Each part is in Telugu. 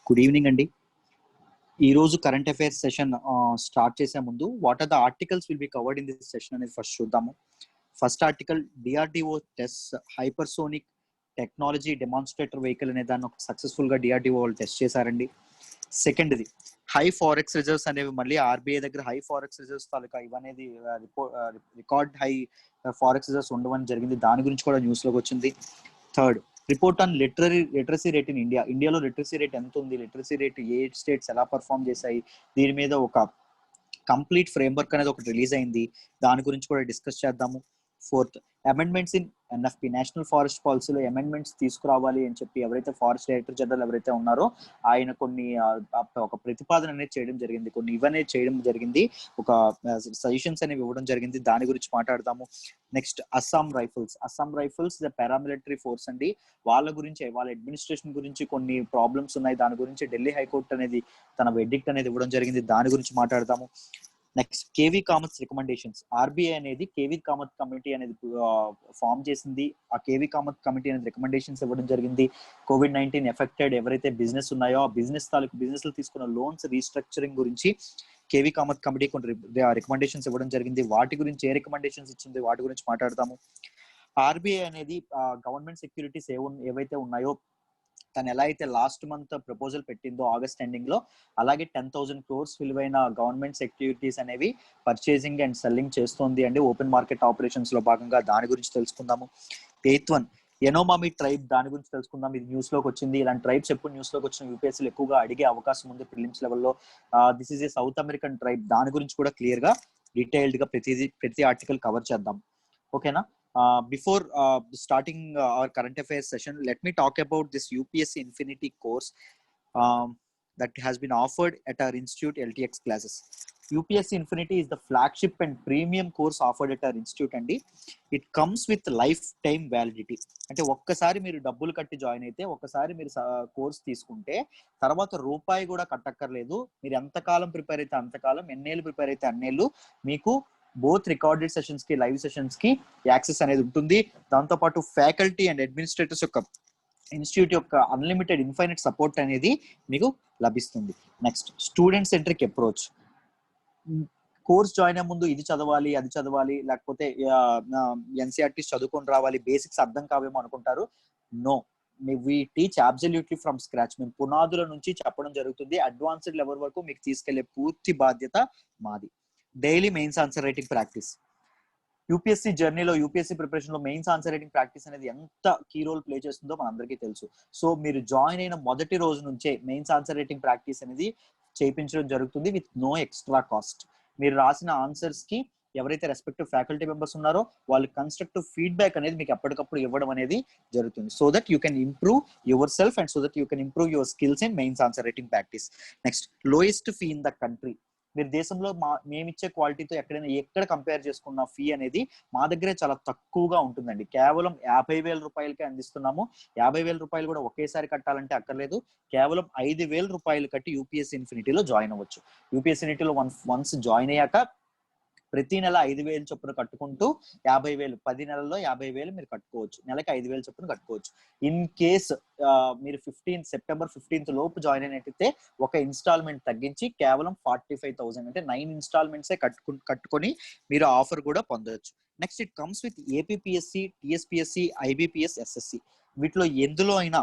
గుడ్ ఈవినింగ్ అండి. ఈ రోజు కరెంట్ అఫైర్స్ సెషన్ స్టార్ట్ చేసే ముందు what are the articles will be covered in this session అనేది ఫస్ట్ చూద్దాము. First article DRDO test hypersonic technology demonstrator vehicle అనే దాన్ని సక్సెస్ఫుల్ గా డిఆర్డిఓ వాళ్ళు టెస్ట్ చేశారండి. సెకండ్ది హై ఫారెక్స్ రిజర్వ్స్ అనేవి మళ్ళీ ఆర్బీఐ దగ్గర హై ఫారెక్స్ రిజర్వ్స్ తాలూకా ఇవనేది రికార్డ్ హై ఫారెక్స్ రిజర్వ్స్ ఉండవని జరిగింది. దాని గురించి కూడా న్యూస్ లోకి వచ్చింది. Third report on literacy rate in India. ఇండియాలో లిటరసీ రేట్ ఎంత ఉంది, లిటరసీ రేట్ ఏ స్టేట్స్ ఎలా పర్ఫామ్ చేశాయి, దీని మీద ఒక కంప్లీట్ ఫ్రేమ్వర్క్ అనేది ఒకటి రిలీజ్ అయింది. దాని గురించి కూడా డిస్కస్ చేద్దాము. Fourth amendments in ఎన్ఎఫ్పి national forest పాలసీలో అమెండ్మెంట్స్ తీసుకురావాలి అని చెప్పి ఎవరైతే ఫారెస్ట్ డైరెక్టర్ జనరల్ ఎవరైతే ఉన్నారో ఆయన కొన్ని ఒక ప్రతిపాదన అనేది చేయడం జరిగింది, కొన్ని ఇవన్నీ చేయడం జరిగింది, ఒక సజెషన్స్ అనేవి ఇవ్వడం జరిగింది. దాని గురించి మాట్లాడదాము. Next Assam rifles the paramilitary force అండి. వాళ్ళ గురించి వాళ్ళ అడ్మినిస్ట్రేషన్ గురించి కొన్ని ప్రాబ్లమ్స్ ఉన్నాయి. దాని గురించి ఢిల్లీ హైకోర్టు అనేది తన వెర్డిక్ట్ అనేది ఇవ్వడం జరిగింది. దాని గురించి మాట్లాడదాము. Next KV Kamath recommendations. RBI అనేది కేవీ కామత్ కమిటీ అనేది ఫామ్ చేసింది. ఆ కేవీ కామత్ కమిటీ అనేది రికమెండేషన్స్ ఇవ్వడం జరిగింది. COVID-19 ఎఫెక్టెడ్ ఎవరైతే బిజినెస్ ఉన్నాయో ఆ బిజినెస్ తీసుకున్న లోన్స్ రీస్ట్రక్చరింగ్ గురించి కేవీ కామత్ కమిటీ కొన్ని రికమెండేషన్స్ ఇవ్వడం జరిగింది. వాటి గురించి ఏ రికమెండేషన్స్ ఇచ్చింది వాటి గురించి మాట్లాడతాము. ఆర్బీఐ అనేది గవర్నమెంట్ సెక్యూరిటీస్ ఏవైతే ఉన్నాయో తను ఎలా అయితే లాస్ట్ మంత్ ప్రపోజల్ పెట్టిందో ఆగస్ట్ ఎండింగ్ లో, అలాగే 10,000 crores విలువైన గవర్నమెంట్ సెక్యూరిటీస్ అనేవి పర్చేసింగ్ అండ్ సెల్లింగ్ చేస్తోంది అండి ఓపెన్ మార్కెట్ ఆపరేషన్స్ లో భాగంగా. దాని గురించి తెలుసుకుందాము. ఎయిత్ వన్ ఎనోమామి ట్రైబ్, దాని గురించి తెలుసుకుందాం. ఇది న్యూస్ లోకి వచ్చింది. ఇలాంటి ట్రైబ్స్ ఎప్పుడు న్యూస్ లోకి వచ్చిన యూపీఎస్సీలు ఎక్కువగా అడిగే అవకాశం ఉంది ప్రిలిమ్స్ లెవెల్లో. This is a south American tribe. దాని గురించి కూడా క్లియర్ గా డీటెయిల్డ్ గా ప్రతి ఆర్టికల్ కవర్ చేద్దాం. ఓకేనా? Before starting our current affairs session, let me talk about this UPSC Infinity course that has been offered at our institute, LTX classes. UPSC Infinity is the flagship and premium course offered at our institute అండి. It comes with lifetime validity. అంటే ఒక్కసారి మీరు డబ్బులు కట్టి జాయిన్ అయితే, ఒక్కసారి మీరు కోర్స్ తీసుకుంటే తర్వాత రూపాయి కూడా కట్టక్కర్లేదు. మీరు ఎంతకాలం ప్రిపేర్ అయితే అంతకాలం, ఎన్నేళ్ళు ప్రిపేర్ అయితే అన్నేళ్ళు మీకు బోత్ రికార్డెడ్ సెషన్స్ కి లైవ్ సెషన్స్ కి యాక్సెస్ అనేది ఉంటుంది. దాంతో పాటు ఫ్యాకల్టీ అండ్ అడ్మినిస్ట్రేటర్స్ యొక్క ఇన్స్టిట్యూట్ యొక్క అన్లిమిటెడ్ ఇన్ఫైనైట్ సపోర్ట్ అనేది మీకు లభిస్తుంది. Next student centric approach. Course join అయ్యే ముందు ఇది చదవాలి అది చదవాలి, లేకపోతే ఎన్సీఆర్టీస్ చదువుకొని రావాలి, బేసిక్స్ అర్థం కావేమో అనుకుంటారు. No, we teach absolutely from scratch. మేము పునాదుల నుంచి చెప్పడం జరుగుతుంది. అడ్వాన్స్డ్ లెవెల్ వరకు మీకు తీసుకెళ్లే పూర్తి బాధ్యత మాది. Daily mains answer writing practice. UPSC జర్నీలో, యూపీఎస్సీ ప్రిపరేషన్ లో మెయిన్స్ ఆన్సర్ రైటింగ్ ప్రాక్టీస్ అనేది ఎంత కీ రోల్ ప్లే చేస్తుందో మనందరికీ తెలుసు. సో మీరు జాయిన్ అయిన మొదటి రోజు నుంచే మెయిన్స్ ఆన్సర్ రైటింగ్ ప్రాక్టీస్ అనేది చేయించడం జరుగుతుంది విత్ నో ఎక్స్ట్రా కాస్ట్. మీరు రాసిన ఆన్సర్స్ కి ఎవరైతే రెస్పెక్టివ్ ఫ్యాకల్టీ మెంబర్స్ ఉన్నారో వాళ్ళు కన్స్ట్రక్టివ్ ఫీడ్బ్యాక్ అనేది మీకు ఎప్పటికప్పుడు ఇవ్వడం అనేది జరుగుతుంది. So that you can improve your self and so that you can improve your skills in mains answer writing practice. Next lowest fee in the country. మీరు దేశంలో మేమిచ్చే క్వాలిటీతో ఎక్కడ కంపేర్ చేసుకున్న ఫీ అనేది మా దగ్గరే చాలా తక్కువగా ఉంటుందండి. కేవలం 50,000 రూపాయలకే అందిస్తున్నాము. 50,000 రూపాయలు కూడా ఒకేసారి కట్టాలంటే అక్కర్లేదు. కేవలం 5,000 రూపాయలు కట్టి యూపీఎస్సీ ఇన్ఫినిటీలో జాయిన్ అవ్వచ్చు. యూపీఎస్సీ ఇన్ఫినిటీలో వన్స్ జాయిన్ అయ్యాక ప్రతి నెల 5,000 చొప్పున కట్టుకుంటూ 50,000 10 నెలల్లో 50,000 మీరు కట్టుకోవచ్చు. నెలకి 5,000 చొప్పున కట్టుకోవచ్చు. ఇన్ కేస్ మీరు సెప్టెంబర్ 15 లోపు జాయిన్ అయినట్టయితే ఒక ఇన్స్టాల్మెంట్ తగ్గించి కేవలం 45,000 అంటే 9 ఇన్స్టాల్మెంట్సే కట్టుకొని మీరు ఆఫర్ కూడా పొందవచ్చు. Next it comes with APPSC, TSPSC, IBPS, SSC. వీటిలో ఎందులో అయినా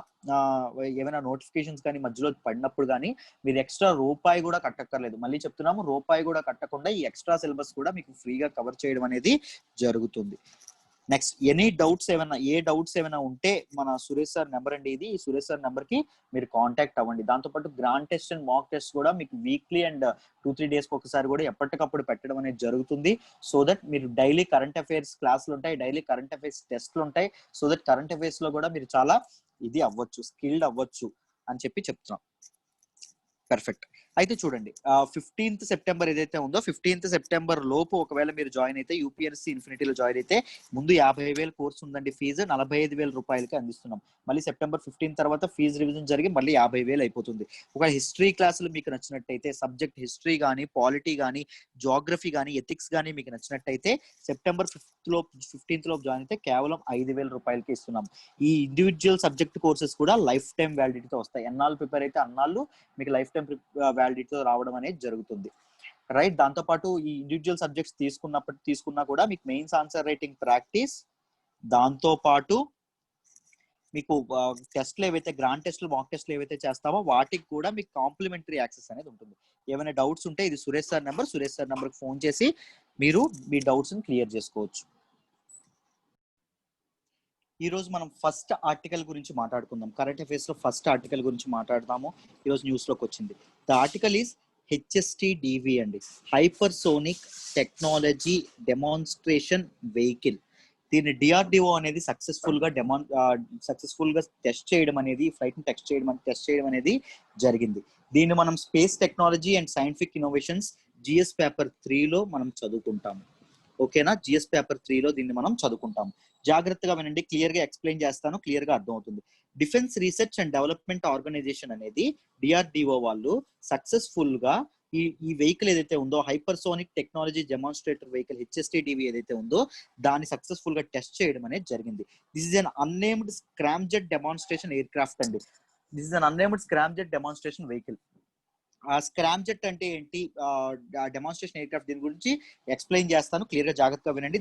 ఏమైనా నోటిఫికేషన్స్ కానీ మధ్యలో పడినప్పుడు కానీ మీరు ఎక్స్ట్రా రూపాయి కూడా కట్టక్కర్లేదు. మళ్ళీ చెప్తున్నాము, రూపాయి కూడా కట్టకుండా ఈ ఎక్స్ట్రా సిలబస్ కూడా మీకు ఫ్రీగా కవర్ చేయడం అనేది జరుగుతుంది. నెక్స్ట్ ఏ డౌట్స్ ఏమైనా ఉంటే మన సురేష్ సార్ నెంబర్ అండి ఇది. ఈ సురేష్ సార్ నెంబర్ కి మీరు కాంటాక్ట్ అవ్వండి. దాంతోపాటు grand test and mock test కూడా మీకు వీక్లీ అండ్ 2-3 days ఒకసారి కూడా ఎప్పటికప్పుడు పెట్టడం అనేది జరుగుతుంది. సో దట్ మీరు డైలీ కరెంట్ అఫైర్స్ క్లాసులు ఉంటాయి, డైలీ కరెంట్ అఫైర్స్ టెస్ట్లు ఉంటాయి. సో దట్ కరెంట్ అఫైర్స్ లో కూడా మీరు చాలా ఇది అవ్వచ్చు, స్కిల్డ్ అవ్వచ్చు అని చెప్తున్నాం. పర్ఫెక్ట్. అయితే చూడండి 15th సెప్టెంబర్ ఏదైతే ఉందో 15th సెప్టెంబర్ లోపు ఒకవేళ మీరు జాయిన్ అయితే యూపీఎస్సీ ఇన్ఫినిటీలో జాయిన్ అయితే ముందు 50,000 కోర్సు ఉందండి, ఫీజు 45,000 రూపాయలకి అందిస్తున్నాం. మళ్ళీ సెప్టెంబర్ 15 తర్వాత ఫీజు రివిజన్ జరిగి మళ్ళీ 50,000 అయిపోతుంది. ఒక హిస్టరీ క్లాసులు మీకు నచ్చినట్టయితే, సబ్జెక్ట్ హిస్టరీ కానీ, పాలిటీ కానీ, జోగ్రఫీ కానీ, ఎథిక్స్ కానీ మీకు నచ్చినట్టయితే సెప్టెంబర్ 15th లోపు జాయిన్ అయితే కేవలం 5,000 రూపాయలకి ఇస్తున్నాం. ఈ ఇండివిజువల్ సబ్జెక్ట్ కోర్సెస్ కూడా లైఫ్ టైం వ్యాలిడిటీతో వస్తాయి. ఎన్నాళ్ళు ప్రిపేర్ అయితే అన్నాళ్ళు మీకు లైఫ్ టైం వ్యాలిడిటీతో రావడం అనేది జరుగుతుంది. రైట్, దాంతో పాటు ఈ ఇండివిజువల్ సబ్జెక్ట్స్ తీసుకున్నా కూడా మీకు మెయిన్స్ ఆన్సర్ రైటింగ్ ప్రాక్టీస్, దాంతో పాటు మీకు టెస్ట్లు ఏవైతే గ్రాండ్ టెస్ట్లు, మాక్ టెస్ట్లు ఏవైతే చేస్తామో వాటికి కూడా మీకు కాంప్లిమెంటరీ యాక్సెస్ అనేది ఉంటుంది. ఏమైనా డౌట్స్ ఉంటే ఇది సురేష్ సార్ నెంబర్కి ఫోన్ చేసి మీరు మీ డౌట్స్ ని క్లియర్ చేసుకోవచ్చు. ఈ రోజు మనం ఫస్ట్ ఆర్టికల్ గురించి మాట్లాడుకుందాం. కరెంట్ అఫైర్స్ లో ఫస్ట్ ఆర్టికల్ గురించి మాట్లాడదాము. ఈరోజు న్యూస్ లోకి వచ్చింది. ద ఆర్టికల్ ఈస్ HSTDV అండి, హైపర్సోనిక్ టెక్నాలజీ డెమాన్స్ట్రేషన్ వెహికల్. దీన్ని డిఆర్డిఓ అనేది సక్సెస్ఫుల్ గా టెస్ట్ చేయడం అనేది, ఫ్లైట్ ని టెస్ట్ చేయడం అనేది జరిగింది. దీన్ని మనం space technology and scientific innovations GS paper 3లో మనం చదువుకుంటాము. ఓకేనా, జిఎస్ పేపర్ 3లో దీన్ని మనం చదువుకుంటాము. జాగ్రత్తగా వినండి, క్లియర్ గా ఎక్స్ప్లెయిన్ చేస్తాను, క్లియర్ గా అర్థం అవుతుంది. Defence research and development organisation అనేది డిఆర్డిఓ వాళ్ళు సక్సెస్ఫుల్ గా ఈ వెహికల్ ఏదైతే ఉందో, hypersonic technology demonstrator vehicle HSTDV ఏదైతే ఉందో దాన్ని సక్సెస్ఫుల్ గా టెస్ట్ చేయడం అనేది జరిగింది. This is an unnamed scramjet demonstration aircraft అండి. This is an unnamed scramjet demonstration vehicle. ఆ స్క్రామ్ జెట్ అంటే ఏంటి, డెమాన్స్ట్రేషన్ ఎయిర్ క్రాఫ్ట్, దీని గురించి ఎక్స్ప్లెయిన్ చేస్తాను, క్లియర్ గా జాగ్రత్తగా వినండి.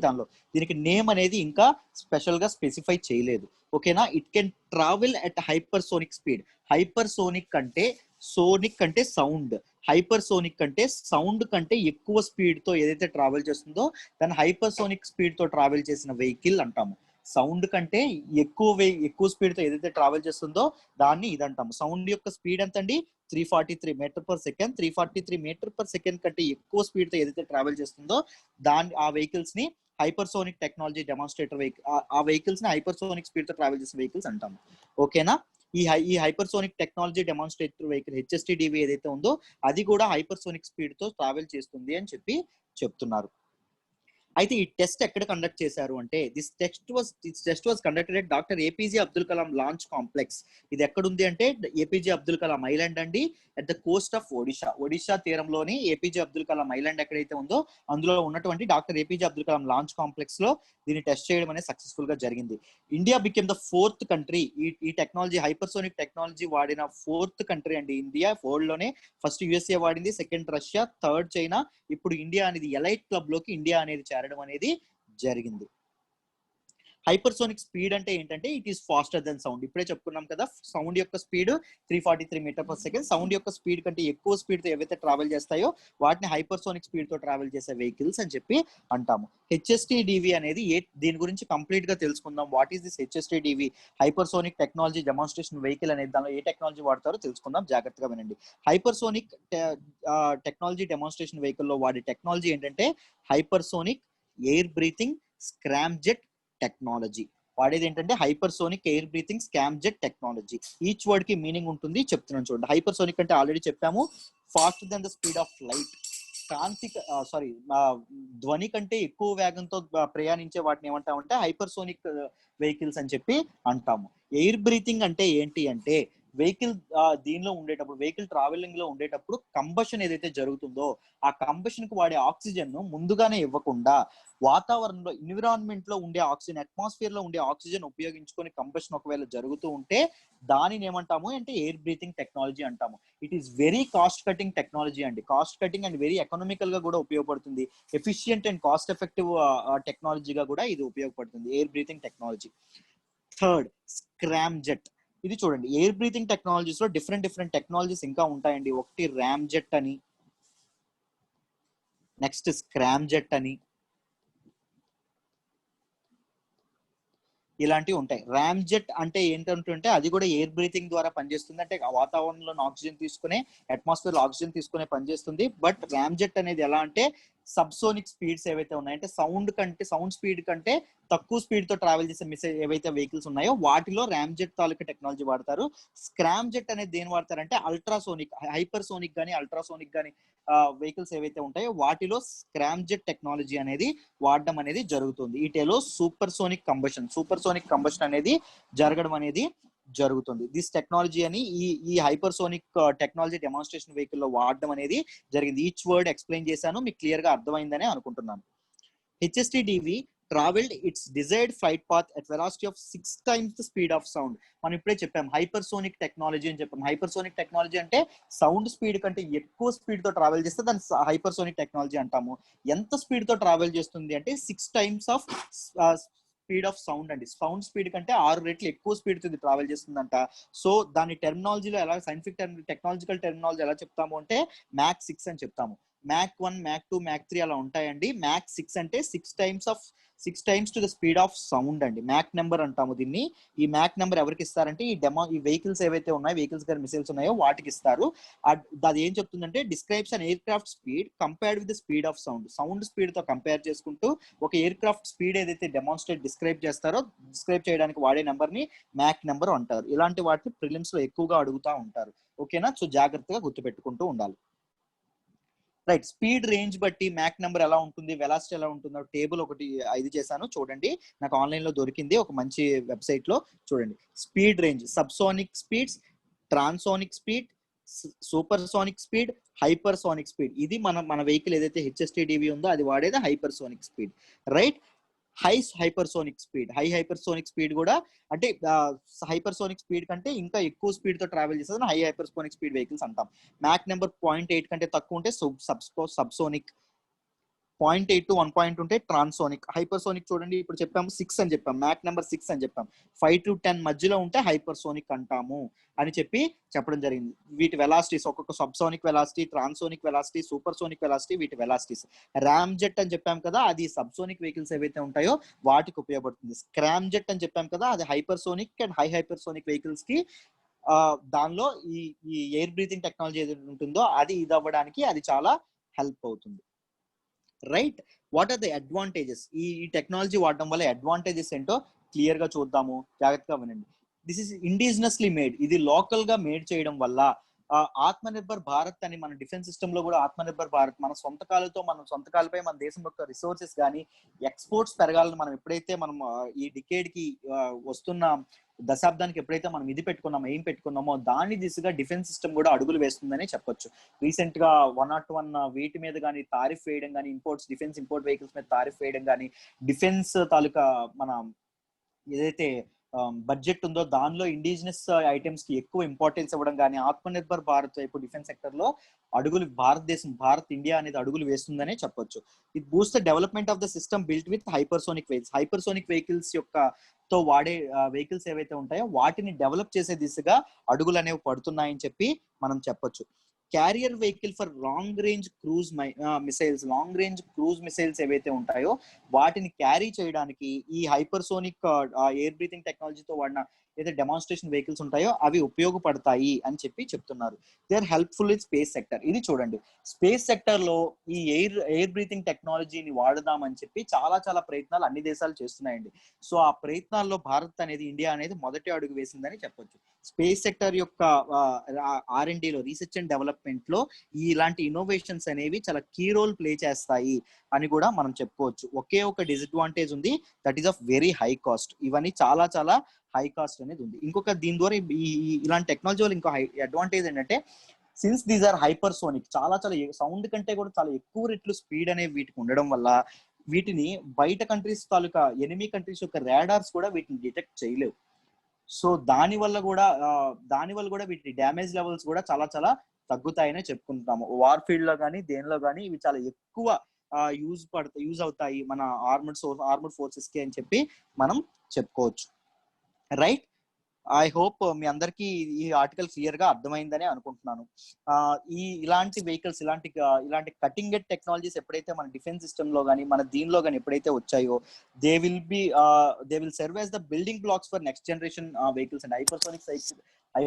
దీనికి నేమ్ అనేది ఇంకా స్పెషల్ గా స్పెసిఫై చేయలేదు. ఓకేనా, it can travel at hypersonic speed. Hypersonic అంటే సోనిక్ అంటే సౌండ్, హైపర్సోనిక్ అంటే సౌండ్ కంటే ఎక్కువ స్పీడ్ తో ఏదైతే ట్రావెల్ చేస్తుందో దాన్ని హైపర్సోనిక్ స్పీడ్ తో ట్రావెల్ చేసిన వెహికల్ అంటాము. సౌండ్ కంటే ఎక్కువ స్పీడ్ తో ఏదైతే ట్రావెల్ చేస్తుందో దాన్ని ఇదంటాము. సౌండ్ యొక్క స్పీడ్ ఎంత అండి, 343 metre per second. 343 metre per second కంటే ఎక్కువ స్పీడ్ తో ఏదైతే ట్రావెల్ చేస్తుందో ఆ వెహికల్స్ ని హైపర్సోనిక్ టెక్నాలజీ డెమాన్స్ట్రేటర్ వెహికల్, ఆ వెహికల్స్ ని హైపర్సోనిక్ స్పీడ్ తో ట్రావెల్ చేసిన వెహికల్స్ అంటాము. ఓకేనా, ఈ hypersonic technology demonstrator vehicle HSTDV ఏదైతే ఉందో అది కూడా హైపర్సోనిక్ స్పీడ్ తో ట్రావెల్ చేస్తుంది అని చెప్తున్నారు. అయితే ఈ టెస్ట్ ఎక్కడ కండక్ట్ చేశారు అంటే this test was conducted at doctor APJ Abdul Kalam launch complex. ఇది ఎక్కడుంది అంటే APJ అబ్దుల్ కలాం ఐలాండ్ అండి, at the coast of Odisha తీరంలోని APJ అబ్దుల్ కలాం ఐలాండ్ ఎక్కడైతే ఉందో అందులో ఉన్నటువంటి doctor APJ Abdul Kalam launch complex లో దీన్ని టెస్ట్ చేయడం అనేది సక్సెస్ఫుల్ గా జరిగింది. India became the 4th country, ఈ టెక్నాలజీ హైపర్సోనిక్ టెక్నాలజీ వాడిన 4th కంట్రీ అండి ఇండియా. వరల్డ్ లోనే ఫస్ట్ USA వాడింది, సెకండ్ రష్యా, థర్డ్ చైనా, ఇప్పుడు ఇండియా అనేది ఎలైట్ క్లబ్ లోకి ఇండియా అనేది చేరడం అనేది జరిగింది. హైపర్సోనిక్ స్పీడ్ అంటే ఏంటంటే it is faster than sound. ఇప్పుడే చెప్పుకున్నాం కదా, సౌండ్ యొక్క speed 343 metre per second. Sound యొక్క స్పీడ్ కంటే ఎక్కువ స్పీడ్ తో ఏవైతే ట్రావెల్ చేస్తాయో వాటిని హైపర్సోనిక్ స్పీడ్ తో ట్రావెల్ చేసే వెహికల్స్ అని చెప్పి అంటాము. HSTDV అనేది దీని గురించి కంప్లీట్ గా తెలుసుకుందాం. What is this HSTDV, hypersonic technology demonstration vehicle అనేది, దానిలో ఏ టెక్నాలజీ వాడతారో తెలుసుకుందాం, జాగ్రత్తగా వినండి. హైపర్సోనిక్ టెక్నాలజీ డెమాన్స్ట్రేషన్ వెహికల్ లో వాడే టెక్నాలజీ ఏంటంటే hypersonic air breathing scramjet technology. వాడేది ఏంటంటే hypersonic air breathing scramjet technology. Each word కి మీనింగ్ ఉంటుంది, చెప్తున్నాను చూడండి. హైపర్సోనిక్ అంటే ఆల్రెడీ చెప్పాము, faster than the speed of light. ధ్వని కంటే ఎక్కువ వేగంతో ప్రయాణించే వాటిని ఏమంటామంటే హైపర్సోనిక్ వెహికల్స్ అని చెప్పి అంటాము. ఎయిర్ బ్రీతింగ్ అంటే ఏంటి అంటే వెహికల్ దీనిలో ఉండేటప్పుడు, వెహికల్ ట్రావెలింగ్ లో ఉండేటప్పుడు కంబషన్ ఏదైతే జరుగుతుందో ఆ కంబషన్ కు వాడే ఆక్సిజన్ ను ముందుగానే ఇవ్వకుండా వాతావరణంలో ఎన్విరాన్మెంట్ లో ఉండే ఆక్సిజన్, అట్మాస్ఫియర్ లో ఉండే ఆక్సిజన్ ఉపయోగించుకొని కంబషన్ ఒకవేళ జరుగుతూ ఉంటే దానిని ఏమంటాము అంటే ఎయిర్ బ్రీతింగ్ టెక్నాలజీ అంటాము. It is very cost cutting technology అండి, cost cutting and very economical గా కూడా ఉపయోగపడుతుంది. ఎఫిషియంట్ అండ్ కాస్ట్ ఎఫెక్టివ్ టెక్నాలజీగా కూడా ఇది ఉపయోగపడుతుంది, air breathing technology. Third, scramjet. ఇది చూడండి, ఎయిర్ బ్రీతింగ్ టెక్నాలజీస్ లో డిఫరెంట్ టెక్నాలజీస్ ఇంకా ఉంటాయండి. ఒకటి ర్యామ్జెట్ అని, నెక్స్ట్ స్క్రామ్జెట్ అని, ఇలాంటివి ఉంటాయి. ర్యామ్జెట్ అంటే ఏంటంటే అది కూడా ఎయిర్ బ్రీతింగ్ ద్వారా పనిచేస్తుంది, అంటే వాతావరణంలో ఆక్సిజన్ తీసుకునే, అట్మాస్ఫియర్ లో ఆక్సిజన్ తీసుకునే పనిచేస్తుంది. బట్ ర్యామ్జెట్ అనేది ఎలా అంటే సబ్సోనిక్ స్పీడ్స్ ఏవైతే ఉన్నాయో, అంటే సౌండ్ స్పీడ్ కంటే తక్కువ స్పీడ్ తో ట్రావెల్ చేసే ఏవైతే వెహికల్స్ ఉన్నాయో వాటిలో ర్యామ్ జెట్ తాలూకా టెక్నాలజీ వాడతారు. స్క్రామ్ జెట్ అనేది దేని వాడతారంటే అల్ట్రాసోనిక్, హైపర్ సోనిక్ గానీ అల్ట్రాసోనిక్ గానీ వెహికల్స్ ఏవైతే ఉంటాయో వాటిలో స్క్రామ్ జెట్ టెక్నాలజీ అనేది వాడడం అనేది జరుగుతుంది. వీటిలో సూపర్ సోనిక్ కంబషన్ అనేది జరగడం అనేది జరుగుతుంది. దిస్ టెక్నాలజీ అని ఈ hyper sonic technology demonstration vehicle లో వాడడం అనేది జరిగింది. ఈచ్ వర్డ్ ఎక్స్ప్లెయిన్ చేశాను, మీకు క్లియర్ గా అర్థమైందని అనుకుంటున్నాను. HSTDV traveled its desired flight path at velocity of 6 times the speed of sound. మనం ఇప్పుడే చెప్పాం హైపర్సోనిక్ టెక్నాలజీ అని చెప్పాం. హైపర్సోనిక్ టెక్నాలజీ అంటే సౌండ్ స్పీడ్ కంటే ఎక్కువ స్పీడ్ తో ట్రావెల్ చేస్తే దాన్ని హైపర్సోనిక్ టెక్నాలజీ అంటాము. ఎంత స్పీడ్ తో ట్రావెల్ చేస్తుంది అంటే 6 times of speed of sound అండి. సౌండ్ స్పీడ్ కంటే 6 రెట్లు ఎక్కువ స్పీడ్ తో ట్రావెల్ చేస్తుందంట. సో దాని టెర్మినాలజీలో ఎలా, సైంటిఫిక్ టెక్నాలజికల్ టెర్మినాలజీ ఎలా చెప్తాము అంటే మ్యాక్ 6 అని చెప్తాము. మ్యాక్ 1, మ్యాక్ 2, మ్యాక్ 3 అలా ఉంటాయండి. మ్యాక్ 6 అంటే 6 times to the speed of sound అండి. మ్యాక్ నెంబర్ అంటాము దీన్ని. ఈ మ్యాక్ నెంబర్ ఎవరికి ఇస్తారంటే ఈ వెహికల్స్ ఏవైతే ఉన్నాయో, వెహికల్స్ గారి మిసైల్స్ ఉన్నాయో వాటికి ఇస్తారు. అది ఏం చెప్తుందంటే describes an air craft speed compared with the speed of sound speed తో కంపేర్ చేసుకుంటూ ఒక ఎయిర్ క్రాఫ్ట్ స్పీడ్ ఏదైతే డిస్క్రైబ్ చేస్తారో, డిస్క్రైబ్ చేయడానికి వాడే నెంబర్ ని మ్యాక్ నెంబర్ అంటారు. ఇలాంటి వాటిని ప్రిలిమ్స్ లో ఎక్కువగా అడుగుతా ఉంటారు. ఓకేనా? సో జాగ్రత్తగా గుర్తుపెట్టుకుంటూ ఉండాలి. రైట్, స్పీడ్ రేంజ్ బట్టి మ్యాక్ నెంబర్ ఎలా ఉంటుంది, వెలాసిటీ ఎలా ఉంటుందో టేబుల్ ఒకటి ఇది చేశాను చూడండి. నాకు ఆన్లైన్ లో దొరికింది ఒక మంచి వెబ్సైట్ లో. చూడండి, speed range, subsonic speeds, transonic speed, super sonic speed, hyper sonic speed. ఇది మన వెహికల్ ఏదైతే HSTDV ఉందో అది వాడేది hyper sonic speed. Right, high hypersonic speed కూడా అంటే హైపర్సోనిక్ స్పీడ్ కంటే ఇంకా ఎక్కువ స్పీడ్ తో ట్రావెల్ చేస్తుంది హై హైపర్సోనిక్ స్పీడ్ వెహికల్స్ అంటాం. మ్యాక్ నెంబర్ 0.8 కంటే తక్కువ ఉంటే సబ్సోనిక్, 0.8 to 1 ఉంటే ట్రాన్సోనిక్. హైపర్సోనిక్ చూడండి, ఇప్పుడు చెప్పాము 6 అని చెప్పాం, మ్యాక్ నెంబర్ 6 అని చెప్పాం. 5 to 10 మధ్యలో ఉంటే హైపర్సోనిక్ అంటాము అని చెప్పడం జరిగింది. వీటి వెలాసిటీస్, ఒక్కొక్క subsonic velocity, transonic velocity, super sonic velocity, వీటి వెలాసిటీస్. ర్యామ్ జెట్ అని చెప్పాం కదా, అది సబ్సోనిక్ వెహికల్స్ ఏవైతే ఉంటాయో వాటికి ఉపయోగపడుతుంది. స్క్రామ్ జెట్ అని చెప్పాం కదా, అది hypersonic and high hypersonic vehicles కి దానిలో ఈ ఎయిర్ బ్రీతింగ్ టెక్నాలజీ ఏదైతే ఉంటుందో అది ఇది అవ్వడానికి అది చాలా హెల్ప్ అవుతుంది. Right, what are the advantages? ఈ టెక్నాలజీ వాడడం వల్ల అడ్వాంటేజెస్ ఏంటో క్లియర్ గా చూద్దాము, జాగ్రత్తగా వినండి. దిస్ ఇస్ ఇండిజినస్లీ మేడ్, ఇది లోకల్ గా మేడ్ చేయడం వల్ల ఆత్మనిర్భర్ భారత్ అని మన డిఫెన్స్ సిస్టమ్ లో కూడా ఆత్మనిర్భర్ భారత్, మన సొంత కాలపై మన దేశం యొక్క రిసోర్సెస్ కానీ ఎక్స్పోర్ట్స్ పెరగాలని మనం ఎప్పుడైతే మనం ఈ డికేడ్ కి వస్తున్న దశాబ్దానికి ఎప్పుడైతే మనం ఏం పెట్టుకున్నామో దాని దిశగా డిఫెన్స్ సిస్టమ్ కూడా అడుగులు వేస్తుందని చెప్పొచ్చు. రీసెంట్ గా 101 వీటి మీద కానీ తారిఫ్ వేయడం కానీ, డిఫెన్స్ ఇంపోర్ట్ వెహికల్స్ మీద తారిఫ్ వేయడం కానీ, డిఫెన్స్ తాలూకా మన ఏదైతే బడ్జెట్ ఉందో దానిలో ఇండిజినస్ ఐటమ్స్ కి ఎక్కువ ఇంపార్టెన్స్ ఇవ్వడం కానీ, ఆత్మనిర్భర్ భారత్ వైపు డిఫెన్స్ సెక్టర్ లో ఇండియా అనేది అడుగులు వేస్తుందనే చెప్పొచ్చు. It Boost the development of the system built with hypersonic vehicles తో వాడే వెహికల్స్ ఏవైతే ఉంటాయో వాటిని డెవలప్ చేసే దిశగా అడుగులు అనేవి పడుతున్నాయని చెప్పి మనం చెప్పొచ్చు. Carrier vehicle for long range cruise missiles ఏవైతే ఉంటాయో వాటిని క్యారీ చేయడానికి ఈ హైపర్సోనిక్ ఎయిర్ బ్రీతింగ్ టెక్నాలజీతో వాడిన ఏదైతే డెమాన్స్ట్రేషన్ వెహికల్స్ ఉంటాయో అవి ఉపయోగపడతాయి అని చెప్తున్నారు. They are helpful in space sector. ఇది చూడండి, స్పేస్ సెక్టర్ లో ఈ ఎయిర్ బ్రీతింగ్ టెక్నాలజీని వాడదామని చెప్పి చాలా ప్రయత్నాలు అన్ని దేశాలు చేస్తున్నాయండి. సో ఆ ప్రయత్నాల్లో భారత్ అనేది, ఇండియా అనేది మొదటి అడుగు వేసిందని చెప్పొచ్చు. స్పేస్ సెక్టర్ యొక్క R&D లో, రీసెర్చ్ అండ్ డెవలప్మెంట్ లో ఇలాంటి ఇన్నోవేషన్స్ అనేవి చాలా కీ రోల్ ప్లే చేస్తాయి అని కూడా మనం చెప్పుకోవచ్చు. ఒకే ఒక డిసడ్వాంటేజ్ ఉంది, that is of very high cost. ఇవన్నీ చాలా హై కాస్ట్ అనేది ఉంది. ఇంకొక దీని ద్వారా ఇలాంటి టెక్నాలజీ వల్ల ఇంకో అడ్వాంటేజ్ ఏంటంటే, సిన్స్ దీస్ ఆర్ హైపర్సోనిక్, చాలా సౌండ్ కంటే కూడా చాలా ఎక్కువ రెట్లు స్పీడ్ అనేవి వీటికి ఉండడం వల్ల వీటిని బయట కంట్రీస్ తాలూకా ఎనిమీ కంట్రీస్ యొక్క రాడార్స్ కూడా వీటిని డిటెక్ట్ చేయలేవు. సో దాని వల్ల కూడా వీటి డ్యామేజ్ లెవెల్స్ కూడా చాలా తగ్గుతాయనే చెప్పుకుంటాము. వార్ ఫీల్డ్ లో కానీ దేనిలో కానీ ఇవి చాలా ఎక్కువ యూజ్ అవుతాయి మన ఆర్మర్డ్ ఫోర్సెస్ కి అని చెప్పి మనం చెప్పుకోవచ్చు. రైట్, ఐ హోప్ మీ అందరికి ఈ ఆర్టికల్ క్లియర్ గా అర్థమైందని అనుకుంటున్నాను. ఇలాంటి వెహికల్స్, ఇలాంటి కటింగ్ ఎడ్జ్ టెక్నాలజీస్ ఎప్పుడైతే మన డిఫెన్స్ సిస్టమ్ లో కానీ మన దీనిలో కానీ ఎప్పుడైతే వచ్చాయో they will serve as the building blocks for next generation vehicles and high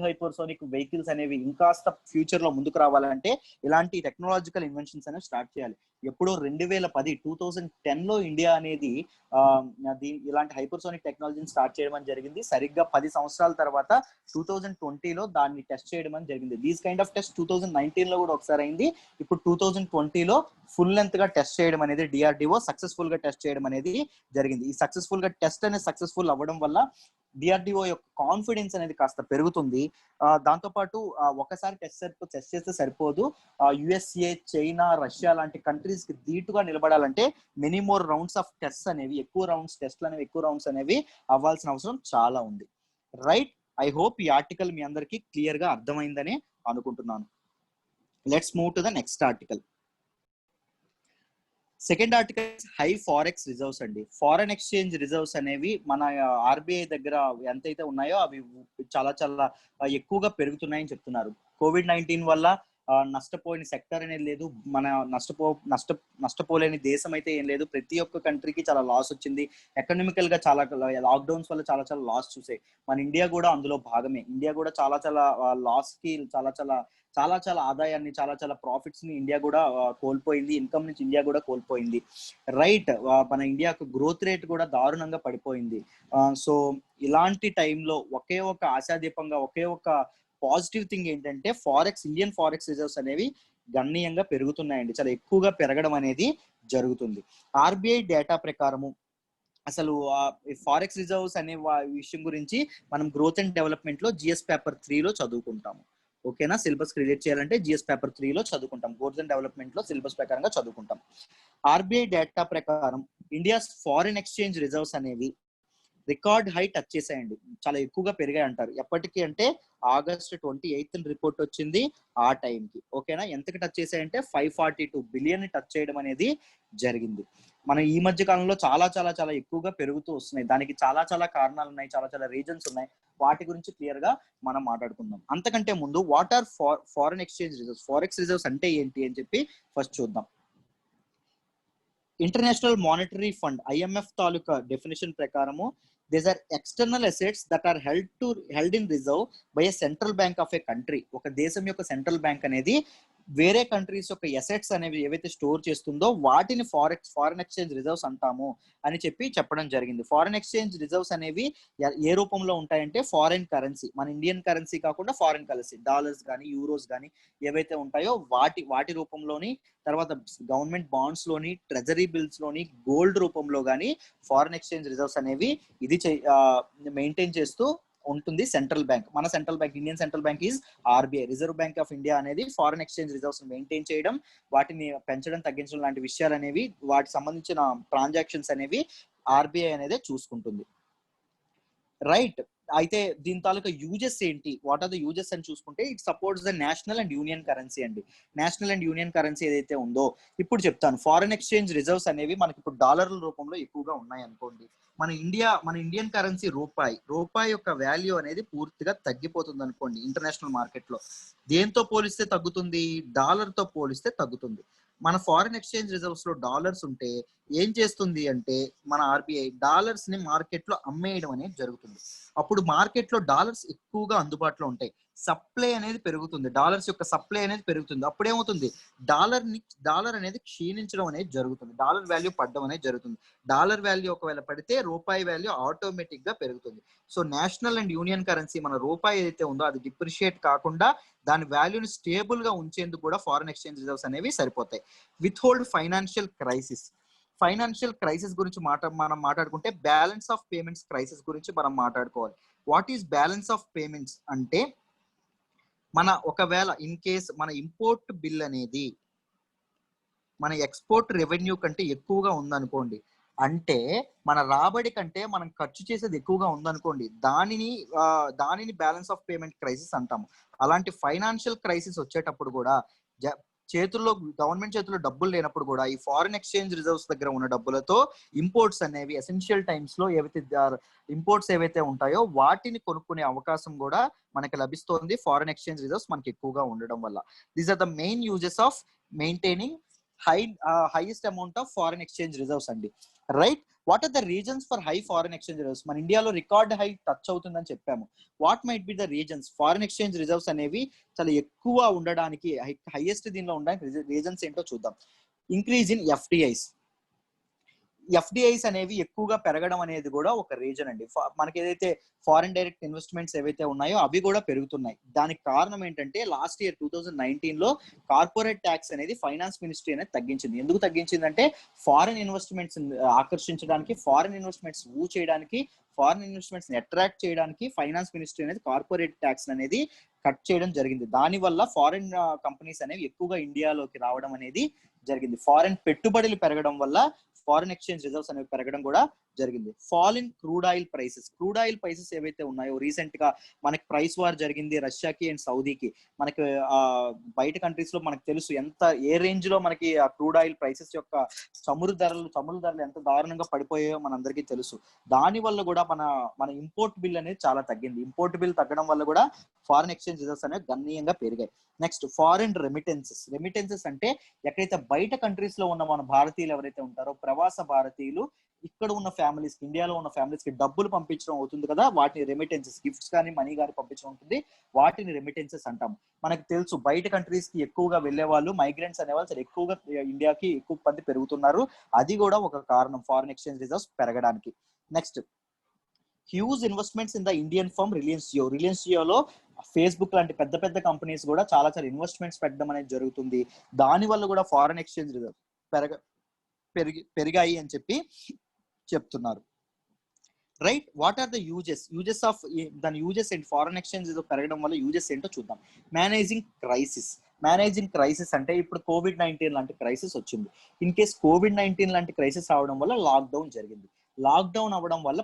hypersonic vehicles అనేవి ఇంకాస్త ఫ్యూచర్ లో ముందుకు రావాలంటే ఇలాంటి టెక్నాలజికల్ ఇన్వెన్షన్స్ అనేవి స్టార్ట్ చేయాలి. ఎప్పుడో 2010లో ఇండియా అనేది ఇలాంటి హైపర్సోనిక్ టెక్నాలజీని స్టార్ట్ చేయడం జరిగింది. సరిగ్గా 10 సంవత్సరాల తర్వాత 2020లో దాన్ని టెస్ట్ చేయడం అని జరిగింది. దీస్ కైండ్ ఆఫ్ టెస్ట్ 2019లో కూడా ఒకసారి అయింది. ఇప్పుడు 2020లో ఫుల్ లెంత్ గా టెస్ట్ చేయడం అనేది డిఆర్డిఓ సక్సెస్ఫుల్ గా టెస్ట్ చేయడం అనేది జరిగింది. ఈ సక్సెస్ఫుల్ గా టెస్ట్ అనేది సక్సెస్ఫుల్ అవ్వడం వల్ల డిఆర్డిఓ యొక్క కాన్ఫిడెన్స్ అనేది కాస్త పెరుగుతుంది. దాంతో పాటు ఒకసారి టెస్ట్ చేస్తే సరిపోదు. యుఎస్ఏ, చైనా, రష్యా లాంటి కంట్రీస్ కి ధీటుగా నిలబడాలంటే many more rounds of test అనేవి ఎక్కువ రౌండ్స్ అనేవి అవ్వాల్సిన అవసరం చాలా ఉంది. రైట్, ఐ హోప్ ఈ ఆర్టికల్ మీ అందరికి క్లియర్ గా అర్థమైందని అనుకుంటున్నాను. Let's move to the next article. Second article high forex reserves అండి. ఫారెన్ ఎక్స్చేంజ్ రిజర్వ్స్ అనేవి మన ఆర్బీఐ దగ్గర ఎంతైతే ఉన్నాయో అవి చాలా చాలా ఎక్కువగా పెరుగుతున్నాయని చెప్తున్నారు. కోవిడ్-19 వల్ల నష్టపోయిన సెక్టర్ అనేది లేదు. మన నష్టపోలేని దేశం అయితే ఏం లేదు. ప్రతి ఒక్క కంట్రీకి చాలా లాస్ వచ్చింది. ఎకనామికల్ గా చాలా లాక్డౌన్స్ వల్ల చాలా చాలా లాస్ చూసాయి. మన ఇండియా కూడా అందులో భాగమే. ఇండియా కూడా చాలా చాలా లాస్ కి చాలా ఆదాయాన్ని చాలా ప్రాఫిట్స్ ని ఇండియా కూడా కోల్పోయింది. ఇన్కమ్ నుంచి ఇండియా కూడా కోల్పోయింది. రైట్, మన ఇండియాకు గ్రోత్ రేట్ కూడా దారుణంగా పడిపోయింది. సో ఇలాంటి టైంలో ఒకే ఒక ఆశాదీపంగా ఒకే ఒక పాజిటివ్ థింగ్ ఏంటంటే ఇండియన్ ఫారెక్స్ రిజర్వ్స్ అనేవి గణనీయంగా పెరుగుతున్నాయండి. చాలా ఎక్కువగా పెరగడం అనేది జరుగుతుంది. ఆర్బీఐ డేటా ప్రకారము అసలు ఫారెక్స్ రిజర్వ్స్ అనే విషయం గురించి మనం గ్రోత్ అండ్ డెవలప్మెంట్ లో జిఎస్ పేపర్ 3లో చదువుకుంటాము. ఓకేనా, సిలబస్ క్రియేట్ చేయాలంటే జిఎస్ పేపర్ 3లో చదువుకుంటాం. గ్రోత్ అండ్ డెవలప్మెంట్ లో సిలబస్ ప్రకారంగా చదువుకుంటాం. ఆర్బీఐ డేటా ప్రకారం ఇండియాస్ ఫారిన్ ఎక్స్చేంజ్ రిజర్వ్స్ అనేవి రికార్డ్ హై టచ్ చేసాయండి. చాలా ఎక్కువగా పెరిగాయి అంటారు. ఎప్పటికీ అంటే ఆగస్ట్ 28 రిపోర్ట్ వచ్చింది ఆ టైంకి. ఓకేనా, ఎంతకి టచ్ చేసాయంటే 542 బిలియన్ టచ్ చేయడం అనేది జరిగింది. మనం ఈ మధ్య కాలంలో చాలా చాలా చాలా ఎక్కువగా పెరుగుతూ వస్తున్నాయి. దానికి చాలా చాలా కారణాలు ఉన్నాయి, చాలా చాలా రీజన్స్ ఉన్నాయి. వాటి గురించి క్లియర్ గా మనం మాట్లాడుకుందాం. అంతకంటే ముందు what are foreign exchange reserves, forex reserves అంటే ఏంటి అని చెప్పి ఫస్ట్ చూద్దాం. ఇంటర్నేషనల్ మానిటరీ ఫండ్ IMF తాలూకా డెఫినేషన్ ప్రకారము these are external assets that are held in reserve by a central bank of a country. ఒక దేశం యొక్క సెంట్రల్ బ్యాంక్ అనేది వేరే కంట్రీస్ యొక్క అసెట్స్ అనేవి ఏవైతే స్టోర్ చేస్తుందో వాటిని ఫారెన్ ఎక్స్చేంజ్ రిజర్వ్స్ అంటాము అని చెప్పడం జరిగింది. ఫారెన్ ఎక్స్చేంజ్ రిజర్వ్స్ అనేవి ఏ రూపంలో ఉంటాయంటే ఫారెన్ కరెన్సీ, మన ఇండియన్ కరెన్సీ కాకుండా ఫారెన్ కరెన్సీ, డాలర్స్ కానీ యూరోస్ కానీ ఏవైతే ఉంటాయో వాటి రూపంలోని, తర్వాత గవర్నమెంట్ బాండ్స్ లోని, ట్రెజరీ బిల్స్ లోని, గోల్డ్ రూపంలో కానీ ఫారెన్ ఎక్స్చేంజ్ రిజర్వ్స్ అనేవి ఇది మెయింటైన్ చేస్తూ ఉంటుంది సెంట్రల్ బ్యాంక్. మన central bank, Indian central bank is RBI. Reserve bank of India అనేది ఫారెన్ ఎక్స్చేంజ్ రిజర్వ్స్ మెయింటైన్ చేయడం, వాటిని పెంచడం, తగ్గించడం లాంటి విషయాలు అనేవి, వాటికి సంబంధించిన ట్రాన్సాక్షన్స్ అనేవి ఆర్బీఐ అనేది చూసుకుంటుంది. రైట్, అయితే దీని తాలూకా యూజెస్ ఏంటి, వాట్ ఆర్ ద యూజెస్ అని చూసుకుంటే it supports the national and union currency అండి. నేషనల్ అండ్ యూనియన్ కరెన్సీ ఏదైతే ఉందో ఇప్పుడు చెప్తాను. ఫారెన్ ఎక్స్చేంజ్ రిజర్వ్స్ అనేవి మనకి ఇప్పుడు డాలర్ల రూపంలో ఎక్కువగా ఉన్నాయి అనుకోండి. మన ఇండియన్ కరెన్సీ రూపాయి యొక్క వాల్యూ అనేది పూర్తిగా తగ్గిపోతుంది అనుకోండి. ఇంటర్నేషనల్ మార్కెట్ లో దేంతో పోలిస్తే తగ్గుతుంది? డాలర్ తో పోలిస్తే తగ్గుతుంది. మన ఫారెన్ ఎక్స్చేంజ్ రిజర్వ్స్ లో డాలర్స్ ఉంటే ఏం చేస్తుంది అంటే మన ఆర్బీఐ డాలర్స్ ని మార్కెట్ లో అమ్మేయడం అనేది జరుగుతుంది. అప్పుడు మార్కెట్ లో డాలర్స్ ఎక్కువగా అందుబాటులో ఉంటాయి. సప్లై అనేది పెరుగుతుంది, డాలర్స్ యొక్క సప్లై అనేది పెరుగుతుంది. అప్పుడేమవుతుంది, డాలర్ అనేది క్షీణించడం అనేది జరుగుతుంది, డాలర్ వాల్యూ పడడం అనేది జరుగుతుంది. డాలర్ వాల్యూ ఒకవేళ పడితే రూపాయి వాల్యూ ఆటోమేటిక్ గా పెరుగుతుంది. So national and union currency మన రూపాయి ఏదైతే ఉందో అది డిప్రిషియేట్ కాకుండా దాని వాల్యూని స్టేబుల్ గా ఉంచేందుకు కూడా ఫారెన్ ఎక్స్చేంజ్ రిజర్వ్స్ అనేవి సరిపోతాయి. విత్ హోల్డ్ ఫైనాన్షియల్ క్రైసిస్ గురించి మనం మాట్లాడుకుంటే బ్యాలెన్స్ ఆఫ్ పేమెంట్స్ క్రైసిస్ గురించి మనం మాట్లాడుకోవాలి. What is balance of payments అంటే మన ఒకవేళ ఇన్ కేస్ మన ఇంపోర్ట్ బిల్ అనేది మన ఎక్స్పోర్ట్ రెవెన్యూ కంటే ఎక్కువగా ఉందనుకోండి, అంటే మన రాబడి కంటే మనం ఖర్చు చేసేది ఎక్కువగా ఉందనుకోండి, దానిని బ్యాలెన్స్ ఆఫ్ పేమెంట్ క్రైసిస్ అంటాము. అలాంటి ఫైనాన్షియల్ క్రైసిస్ వచ్చేటప్పుడు కూడా గవర్నమెంట్ చేతుల్లో డబ్బులు లేనప్పుడు కూడా ఈ ఫారిన్ ఎక్స్చేంజ్ రిజర్వ్స్ దగ్గర ఉన్న డబ్బులతో ఇంపోర్ట్స్ అనేవి ఎసెన్షియల్ టైమ్స్ లో ఇంపోర్ట్స్ ఏవైతే ఉంటాయో వాటిని కొనుక్కునే అవకాశం కూడా మనకి లభిస్తోంది ఫారిన్ ఎక్స్చేంజ్ రిజర్వ్స్ మనకి ఎక్కువగా ఉండడం వల్ల. These are the main uses of maintaining highest amount of foreign exchange reserves అండి. Right, what are the reasons for high foreign exchange reserves? మన ఇండియాలో రికార్డ్ హై టచ్ అవుతుందని చెప్పాము. What might be the reasons? Foreign exchange reserves అనేవి చాలా ఎక్కువ ఉండడానికి, హైయెస్ట్ దీనిలో ఉండడానికి రీజన్స్ ఏంటో చూద్దాం. ఇంక్రీజ్ ఇన్ ఎఫ్డిఐస్ అనేవి ఎక్కువగా పెరగడం అనేది కూడా ఒక రీజన్ అండి. మనకి ఏదైతే ఫారిన్ డైరెక్ట్ ఇన్వెస్ట్మెంట్స్ ఏవైతే ఉన్నాయో అవి కూడా పెరుగుతున్నాయి. దానికి కారణం ఏంటంటే లాస్ట్ ఇయర్ 2019 లో కార్పొరేట్ ట్యాక్స్ అనేది ఫైనాన్స్ మినిస్ట్రీ అనేది తగ్గించింది. ఎందుకు తగ్గించిందంటే ఫారిన్ ఇన్వెస్ట్మెంట్స్ ఆకర్షించడానికి, ఫారిన్ ఇన్వెస్ట్మెంట్స్ చేయడానికి, ఫారిన్ ఇన్వెస్ట్మెంట్స్ అట్రాక్ట్ చేయడానికి ఫైనాన్స్ మినిస్ట్రీ అనేది కార్పొరేట్ ట్యాక్స్ అనేది కట్ చేయడం జరిగింది. దానివల్ల ఫారిన్ కంపెనీస్ అనేవి ఎక్కువగా ఇండియాలోకి రావడం అనేది జరిగింది. ఫారిన్ పెట్టుబడులు పెరగడం వల్ల ఫారిన్ ఎక్స్చేంజ్ రిజర్వ్స్ అనేవి పెరగడం కూడా జరిగింది. Fall in crude oil prices ఏవైతే ఉన్నాయో, రీసెంట్ గా మనకి ప్రైస్ వార్ జరిగింది రష్యాకి అండ్ సౌదీకి. మనకి బయట కంట్రీస్ లో మనకు తెలుసు ఏ రేంజ్ లో మనకి ఆ క్రూడ్ ఆయిల్ ప్రైసెస్ యొక్క చమురు ధరలు ఎంత దారుణంగా పడిపోయాయో మనందరికీ తెలుసు. దాని వల్ల కూడా మన ఇంపోర్ట్ బిల్ అనేది చాలా తగ్గింది. ఇంపోర్ట్ బిల్ తగ్గడం వల్ల కూడా ఫారిన్ ఎక్స్చేంజ్ రిజర్వ్స్ అనేవి గణనీయంగా పెరిగాయి. నెక్స్ట్, ఫారిన్ రెమిటెన్సెస్ అంటే ఎక్కడైతే బయట కంట్రీస్ లో ఉన్న మన భారతీయులు ఎవరైతే ఉంటారో, ప్రవాస భారతీయులు ఇక్కడ ఉన్న ఫ్యామిలీస్ కి, ఇండియాలో ఉన్న ఫ్యామిలీస్ కి డబ్బులు పంపించడం అవుతుంది కదా, వాటిని రెమిటెన్సెస్, గిఫ్ట్స్ కానీ మనీ కానీ పంపించడం ఉంటుంది, వాటిని రెమిటెన్సెస్ అంటాం. మనకు తెలుసు బయట కంట్రీస్ కి ఎక్కువగా వెళ్లే వాళ్ళు, మైగ్రెంట్స్ అనేవాళ్ళు చాలా ఎక్కువగా ఇండియాకి ఎక్కువ మంది పెరుగుతున్నారు. అది కూడా ఒక కారణం ఫారిన్ ఎక్స్చేంజ్ రిజర్వ్స్ పెరగడానికి. Next, huge investments in the Indian firm Reliance జియోలో ఫేస్బుక్ లాంటి పెద్ద పెద్ద కంపెనీస్ కూడా చాలా ఇన్వెస్ట్మెంట్స్ పెట్టడం అనేది జరుగుతుంది. దాని వల్ల కూడా ఫారిన్ ఎక్స్చేంజ్ రిజర్వ్ పెరిగాయి అని చెప్పి చెప్తున్నారు. Right, what are the uses of దాని యూజెస్ ఏంటి? ఫారిన్ ఎక్స్చేంజ్ రిజర్వ్ పెరగడం వల్ల యూజెస్ ఏంటో చూద్దాం. మేనేజింగ్ క్రైసిస్ అంటే ఇప్పుడు COVID-19 లాంటి క్రైసిస్ వచ్చింది. ఇన్ కేస్ COVID-19 లాంటి క్రైసిస్ రావడం వల్ల లాక్డౌన్ జరిగింది. లాక్డౌన్ అవ్వడం వల్ల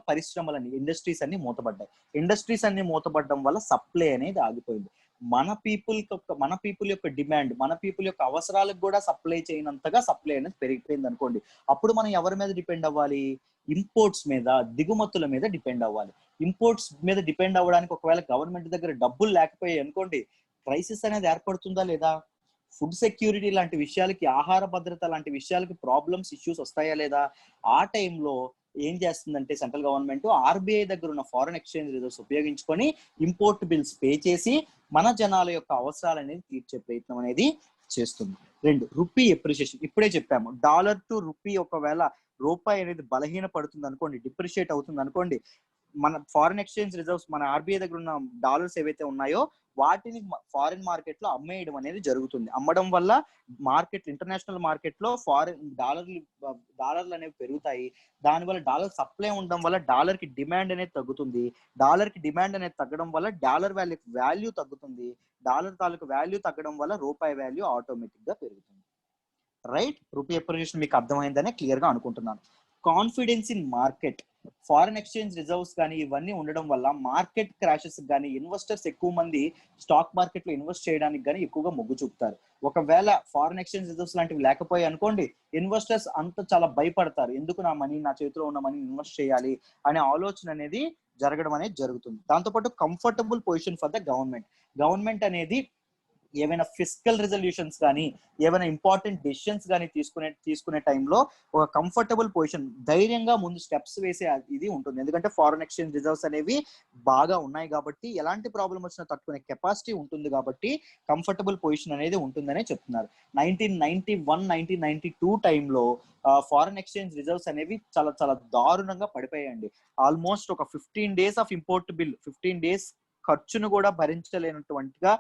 ఇండస్ట్రీస్ అన్ని మూతపడడం వల్ల సప్లై అనేది ఆగిపోయింది. మన పీపుల్ యొక్క డిమాండ్, మన పీపుల్ యొక్క అవసరాలకు కూడా సప్లై చేయనంతగా సప్లై అనేది పెరిగిపోయింది అనుకోండి. అప్పుడు మనం ఎవరి మీద డిపెండ్ అవ్వాలి? ఇంపోర్ట్స్ మీద, దిగుమతుల మీద డిపెండ్ అవ్వాలి. ఇంపోర్ట్స్ మీద డిపెండ్ అవ్వడానికి ఒకవేళ గవర్నమెంట్ దగ్గర డబ్బులు లేకపోయాయి అనుకోండి, క్రైసిస్ అనేది ఏర్పడుతుందా లేదా? ఫుడ్ సెక్యూరిటీ లాంటి విషయాలకి, ఆహార భద్రత లాంటి విషయాలకి ఇష్యూస్ వస్తాయా లేదా? ఆ టైంలో ఏం చేస్తుందంటే సెంట్రల్ గవర్నమెంట్ ఆర్బీఐ దగ్గర ఉన్న ఫారిన్ ఎక్స్చేంజ్ రిజర్వ్స్ ఉపయోగించుకొని ఇంపోర్ట్ బిల్స్ పే చేసి మన జనాల యొక్క అవసరాలు అనేది తీర్చే ప్రయత్నం అనేది చేస్తుంది. 2, రూపీ ఎప్రిషియేషన్. ఇప్పుడే చెప్పాము, డాలర్ టు రూపీ ఒకవేళ రూపాయి అనేది బలహీన పడుతుంది అనుకోండి, డిప్రిషియేట్ అవుతుంది అనుకోండి, మన ఫారిన్ ఎక్స్చేంజ్ రిజర్వ్స్, మన ఆర్బీఐ దగ్గర ఉన్న డాలర్స్ ఏవైతే ఉన్నాయో వాటిని ఫారిన్ మార్కెట్ లో అమ్మేయడం అనేది జరుగుతుంది. అమ్మడం వల్ల ఇంటర్నేషనల్ మార్కెట్ లో ఫారిన్ డాలర్లు అనేవి పెరుగుతాయి. దానివల్ల డాలర్ సప్లై ఉండడం వల్ల డాలర్ కి డిమాండ్ అనేది తగ్గుతుంది. డాలర్ కి డిమాండ్ అనేది తగ్గడం వల్ల డాలర్ వాల్యూ తగ్గుతుంది. డాలర్ తాలూకు వాల్యూ తగ్గడం వల్ల రూపాయి వాల్యూ ఆటోమేటిక్ గా పెరుగుతుంది. రైట్, రూపీ ఎప్రిషియేషన్ మీకు అర్థమైందనే క్లియర్ గా అనుకుంటున్నాను. Confidence in market, foreign exchange reserves కానీ ఇవన్నీ ఉండడం వల్ల మార్కెట్ క్రాషెస్ కానీ, ఇన్వెస్టర్స్ ఎక్కువ మంది స్టాక్ మార్కెట్ లో ఇన్వెస్ట్ చేయడానికి కానీ ఎక్కువగా మొగ్గు చూపుతారు. ఒకవేళ ఫారిన్ ఎక్స్చేంజ్ రిజర్వ్స్ లాంటివి లేకపోయాయి అనుకోండి, ఇన్వెస్టర్స్ చాలా భయపడతారు. ఎందుకు నా చేతిలో ఉన్న మనీ ఇన్వెస్ట్ చేయాలి అనే ఆలోచన అనేది జరగడం అనేది జరుగుతుంది. దాంతోపాటు comfortable position for the government అనేది ఏమైనా ఫిస్కల్ రిజల్యూషన్స్ కానీ, ఏమైనా ఇంపార్టెంట్ డెసిషన్స్ కానీ తీసుకునే టైంలో ఒక కంఫర్టబుల్ పొజిషన్, ధైర్యంగా ముందు స్టెప్స్ వేసే ఇది ఉంటుంది. ఎందుకంటే ఫారిన్ ఎక్స్చేంజ్ రిజర్వ్స్ అనేవి బాగా ఉన్నాయి కాబట్టి, ఎలాంటి ప్రాబ్లం వచ్చినా తట్టుకునే కెపాసిటీ ఉంటుంది కాబట్టి కంఫర్టబుల్ పొజిషన్ అనేది ఉంటుందనే చెప్తున్నారు. 1992 టైంలో ఫారిన్ ఎక్స్చేంజ్ రిజర్వ్స్ అనేవి చాలా దారుణంగా పడిపోయాయండి. ఆల్మోస్ట్ ఒక 15 days of import bill, 15 days ఖర్చును కూడా భరించలేనటువంటిగా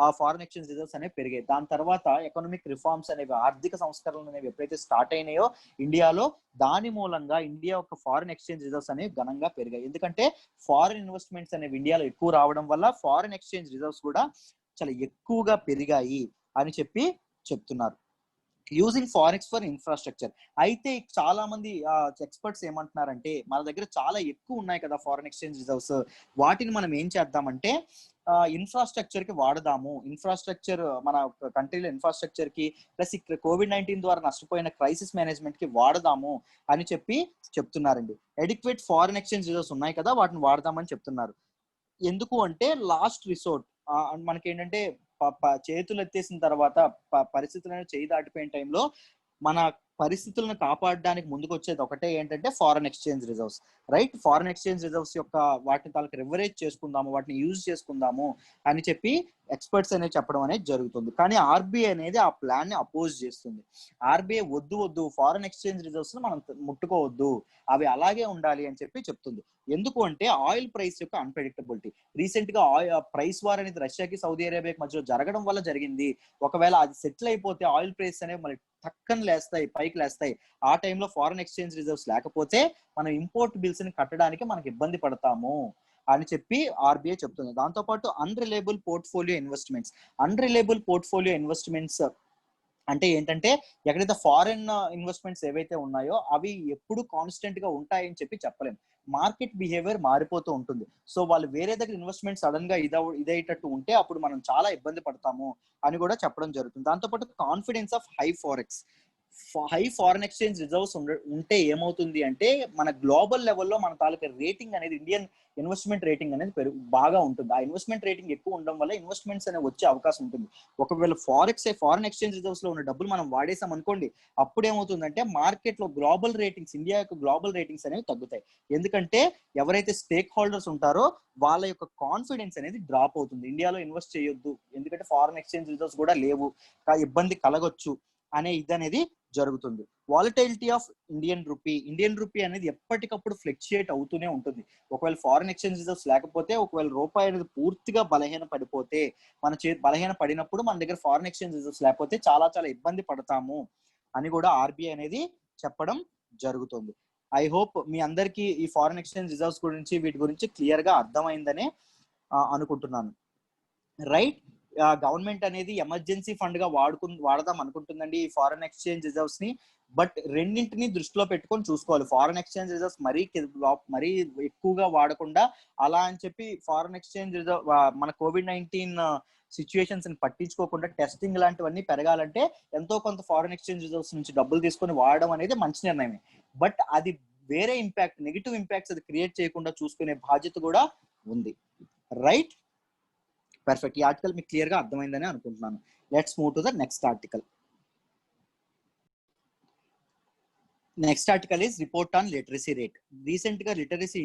ఆ ఫారిన్ ఎక్స్చేంజ్ రిజర్వ్స్ అనేవి పెరిగాయి. దాని తర్వాత ఎకనామిక్ రిఫార్మ్స్ అనేవి, ఆర్థిక సంస్కరణలు అనేవి ఎప్పుడైతే స్టార్ట్ అయినాయో ఇండియాలో, దాని మూలంగా ఇండియా యొక్క ఫారిన్ ఎక్స్చేంజ్ రిజర్వ్స్ అనేవి ఘనంగా పెరిగాయి. ఎందుకంటే ఫారిన్ ఇన్వెస్ట్మెంట్స్ అనేవి ఇండియాలో ఎక్కువ రావడం వల్ల ఫారిన్ ఎక్స్చేంజ్ రిజర్వ్స్ కూడా చాలా ఎక్కువగా పెరిగాయి అని చెప్తున్నారు. Using forex for infrastructure. అయితే చాలా మంది ఎక్స్పర్ట్స్ ఏమంటున్నారంటే, మన దగ్గర చాలా ఎక్కువ ఉన్నాయి కదా ఫారిన్ ఎక్స్చేంజ్ రిజర్వ్స్, వాటిని మనం ఏం చేద్దామంటే ఇన్ఫ్రాస్ట్రక్చర్ కి వాడదాము. మన కంట్రీలో ఇన్ఫ్రాస్ట్రక్చర్ కి, ప్లస్ ఇక్కడ COVID-19 ద్వారా నష్టపోయిన క్రైసిస్ మేనేజ్మెంట్ కి వాడదాము అని చెప్తున్నారండి. ఎడిక్వేట్ ఫారిన్ ఎక్స్చేంజ్ రిజర్వ్స్ ఉన్నాయి కదా, వాటిని వాడదామని చెప్తున్నారు. ఎందుకు అంటే లాస్ట్ రిసోర్ట్, మనకి ఏంటంటే చేతులు ఎత్తేసిన తర్వాత పరిస్థితులను చేయి దాటిపోయిన టైంలో మన పరిస్థితులను కాపాడడానికి ముందుకు వచ్చేది ఒకటే ఏంటంటే foreign exchange reserves, right? Foreign exchange reserves యొక్క వాటిని తాలూకు రివరేజ్ చేసుకుందాము, వాటిని యూజ్ చేసుకుందాము అని చెప్పి ఎక్స్పర్ట్స్ అనేది చెప్పడం అనేది జరుగుతుంది. కానీ ఆర్బీఐ అనేది ఆ ప్లాన్ ని అపోజ్ చేస్తుంది. ఆర్బీఐ వద్దు ఫారెన్ ఎక్స్చేంజ్ రిజర్వ్స్ మనం ముట్టుకోవద్దు, అవి అలాగే ఉండాలి అని చెప్పి చెప్తుంది. ఎందుకు అంటే ఆయిల్ ప్రైస్ యొక్క అన్ప్రెడిక్టబిలిటీ. రీసెంట్ గా ప్రైస్ వార్ అనేది రష్యాకి సౌదీ అరేబియాకి మధ్యలో జరగడం వల్ల జరిగింది. ఒకవేళ అది సెటిల్ అయిపోతే ఆయిల్ ప్రైస్ అనేవి మళ్ళీ టక్కన లేస్తాయి, పైకి లేస్తాయి. ఆ టైంలో ఫారెన్ ఎక్స్చేంజ్ రిజర్వ్స్ లేకపోతే మనం ఇంపోర్ట్ బిల్స్ ని కట్టడానికి మనకి ఇబ్బంది పడతాము అని చెప్పి ఆర్బీఐ చెప్తుంది. దాంతోపాటు అన్రిలయబుల్ పోర్ట్ఫోలియో ఇన్వెస్ట్మెంట్స్ అంటే ఏంటంటే ఎక్కడైతే ఫారెన్ ఇన్వెస్ట్మెంట్స్ ఏవైతే ఉన్నాయో అవి ఎప్పుడు కాన్స్టెంట్ గా ఉంటాయని చెప్పి చెప్పలేము. మార్కెట్ బిహేవియర్ మారిపోతూ ఉంటుంది. సో వాళ్ళు వేరే దగ్గర ఇన్వెస్ట్మెంట్ సడన్ గా ఇదయ్యేటట్టు ఉంటే అప్పుడు మనం చాలా ఇబ్బంది పడతాము అని కూడా చెప్పడం జరుగుతుంది. దాంతోపాటు confidence of high foreign exchange reserves ఉంటే ఏమవుతుంది అంటే మన గ్లోబల్ లెవెల్లో మన తాలూకా రేటింగ్ అనేది, ఇండియన్ ఇన్వెస్ట్మెంట్ రేటింగ్ అనేది బాగా ఉంటుంది. ఆ ఇన్వెస్ట్మెంట్ రేటింగ్ ఎక్కువ ఉండడం వల్ల ఇన్వెస్ట్మెంట్స్ అనేవి వచ్చే అవకాశం ఉంటుంది. ఒకవేళ ఫారెన్ ఎక్స్చేంజ్ రిజర్వ్స్ లో ఉన్న డబ్బులు మనం వాడేసాం అనుకోండి, అప్పుడు ఏమవుతుందంటే మార్కెట్ లో గ్లోబల్ రేటింగ్స్, ఇండియా యొక్క గ్లోబల్ రేటింగ్స్ అనేవి తగ్గుతాయి. ఎందుకంటే ఎవరైతే స్టేక్ హోల్డర్స్ ఉంటారో వాళ్ళ యొక్క కాన్ఫిడెన్స్ అనేది డ్రాప్ అవుతుంది. ఇండియాలో ఇన్వెస్ట్ చేయొద్దు ఎందుకంటే ఫారెన్ ఎక్స్చేంజ్ రిజర్వ్స్ కూడా లేవు, ఇబ్బంది కలగొచ్చు అనే ఇది అనేది జరుగుతుంది. వాలటైలిటీ ఆఫ్ ఇండియన్ రూపీ అనేది ఎప్పటికప్పుడు ఫ్లక్చుయేట్ అవుతూనే ఉంటుంది. ఒకవేళ ఫారెన్ ఎక్స్చేంజ్ రిజర్వ్స్ లేకపోతే, ఒకవేళ రూపాయి అనేది పూర్తిగా బలహీన పడిపోతే, బలహీన పడినప్పుడు మన దగ్గర ఫారెన్ ఎక్స్చేంజ్ రిజర్వ్స్ లేకపోతే చాలా చాలా ఇబ్బంది పడతాము అని కూడా ఆర్బీఐ అనేది చెప్పడం జరుగుతుంది. ఐ హోప్ మీ అందరికీ ఈ ఫారెన్ ఎక్స్చేంజ్ రిజర్వ్స్ గురించి, వీటి గురించి క్లియర్ గా అర్థమైందనే అనుకుంటున్నాను, రైట్? గవర్నమెంట్ అనేది ఎమర్జెన్సీ ఫండ్ గా వాడదాం అనుకుంటుందండి ఈ ఫారెన్ ఎక్స్చేంజ్ రిజర్వ్స్ ని. బట్ రెండింటిని దృష్టిలో పెట్టుకొని చూసుకోవాలి. ఫారెన్ ఎక్స్చేంజ్ రిజర్వ్స్ మరీ ఎక్కువగా వాడకుండా, అలా అని చెప్పి ఫారెన్ ఎక్స్చేంజ్ రిజర్వ్ మన COVID-19 సిచ్యువేషన్స్ ని పట్టించుకోకుండా టెస్టింగ్ లాంటివన్నీ పెరగాలంటే ఎంతో కొంత ఫారెన్ ఎక్స్చేంజ్ రిజర్వ్స్ నుంచి డబ్బులు తీసుకొని వాడడం అనేది మంచి నిర్ణయమే. బట్ అది వేరే నెగిటివ్ ఇంపాక్ట్స్ అది క్రియేట్ చేయకుండా చూసుకునే బాధ్యత కూడా ఉంది, రైట్? పర్ఫెక్ట్. ఈ ఆర్టికల్ మీకు క్లియర్ గా అర్థమైందని అనుకుంటున్నాను. Let's move to the next article. Next article is report on literacy rate. Recent గా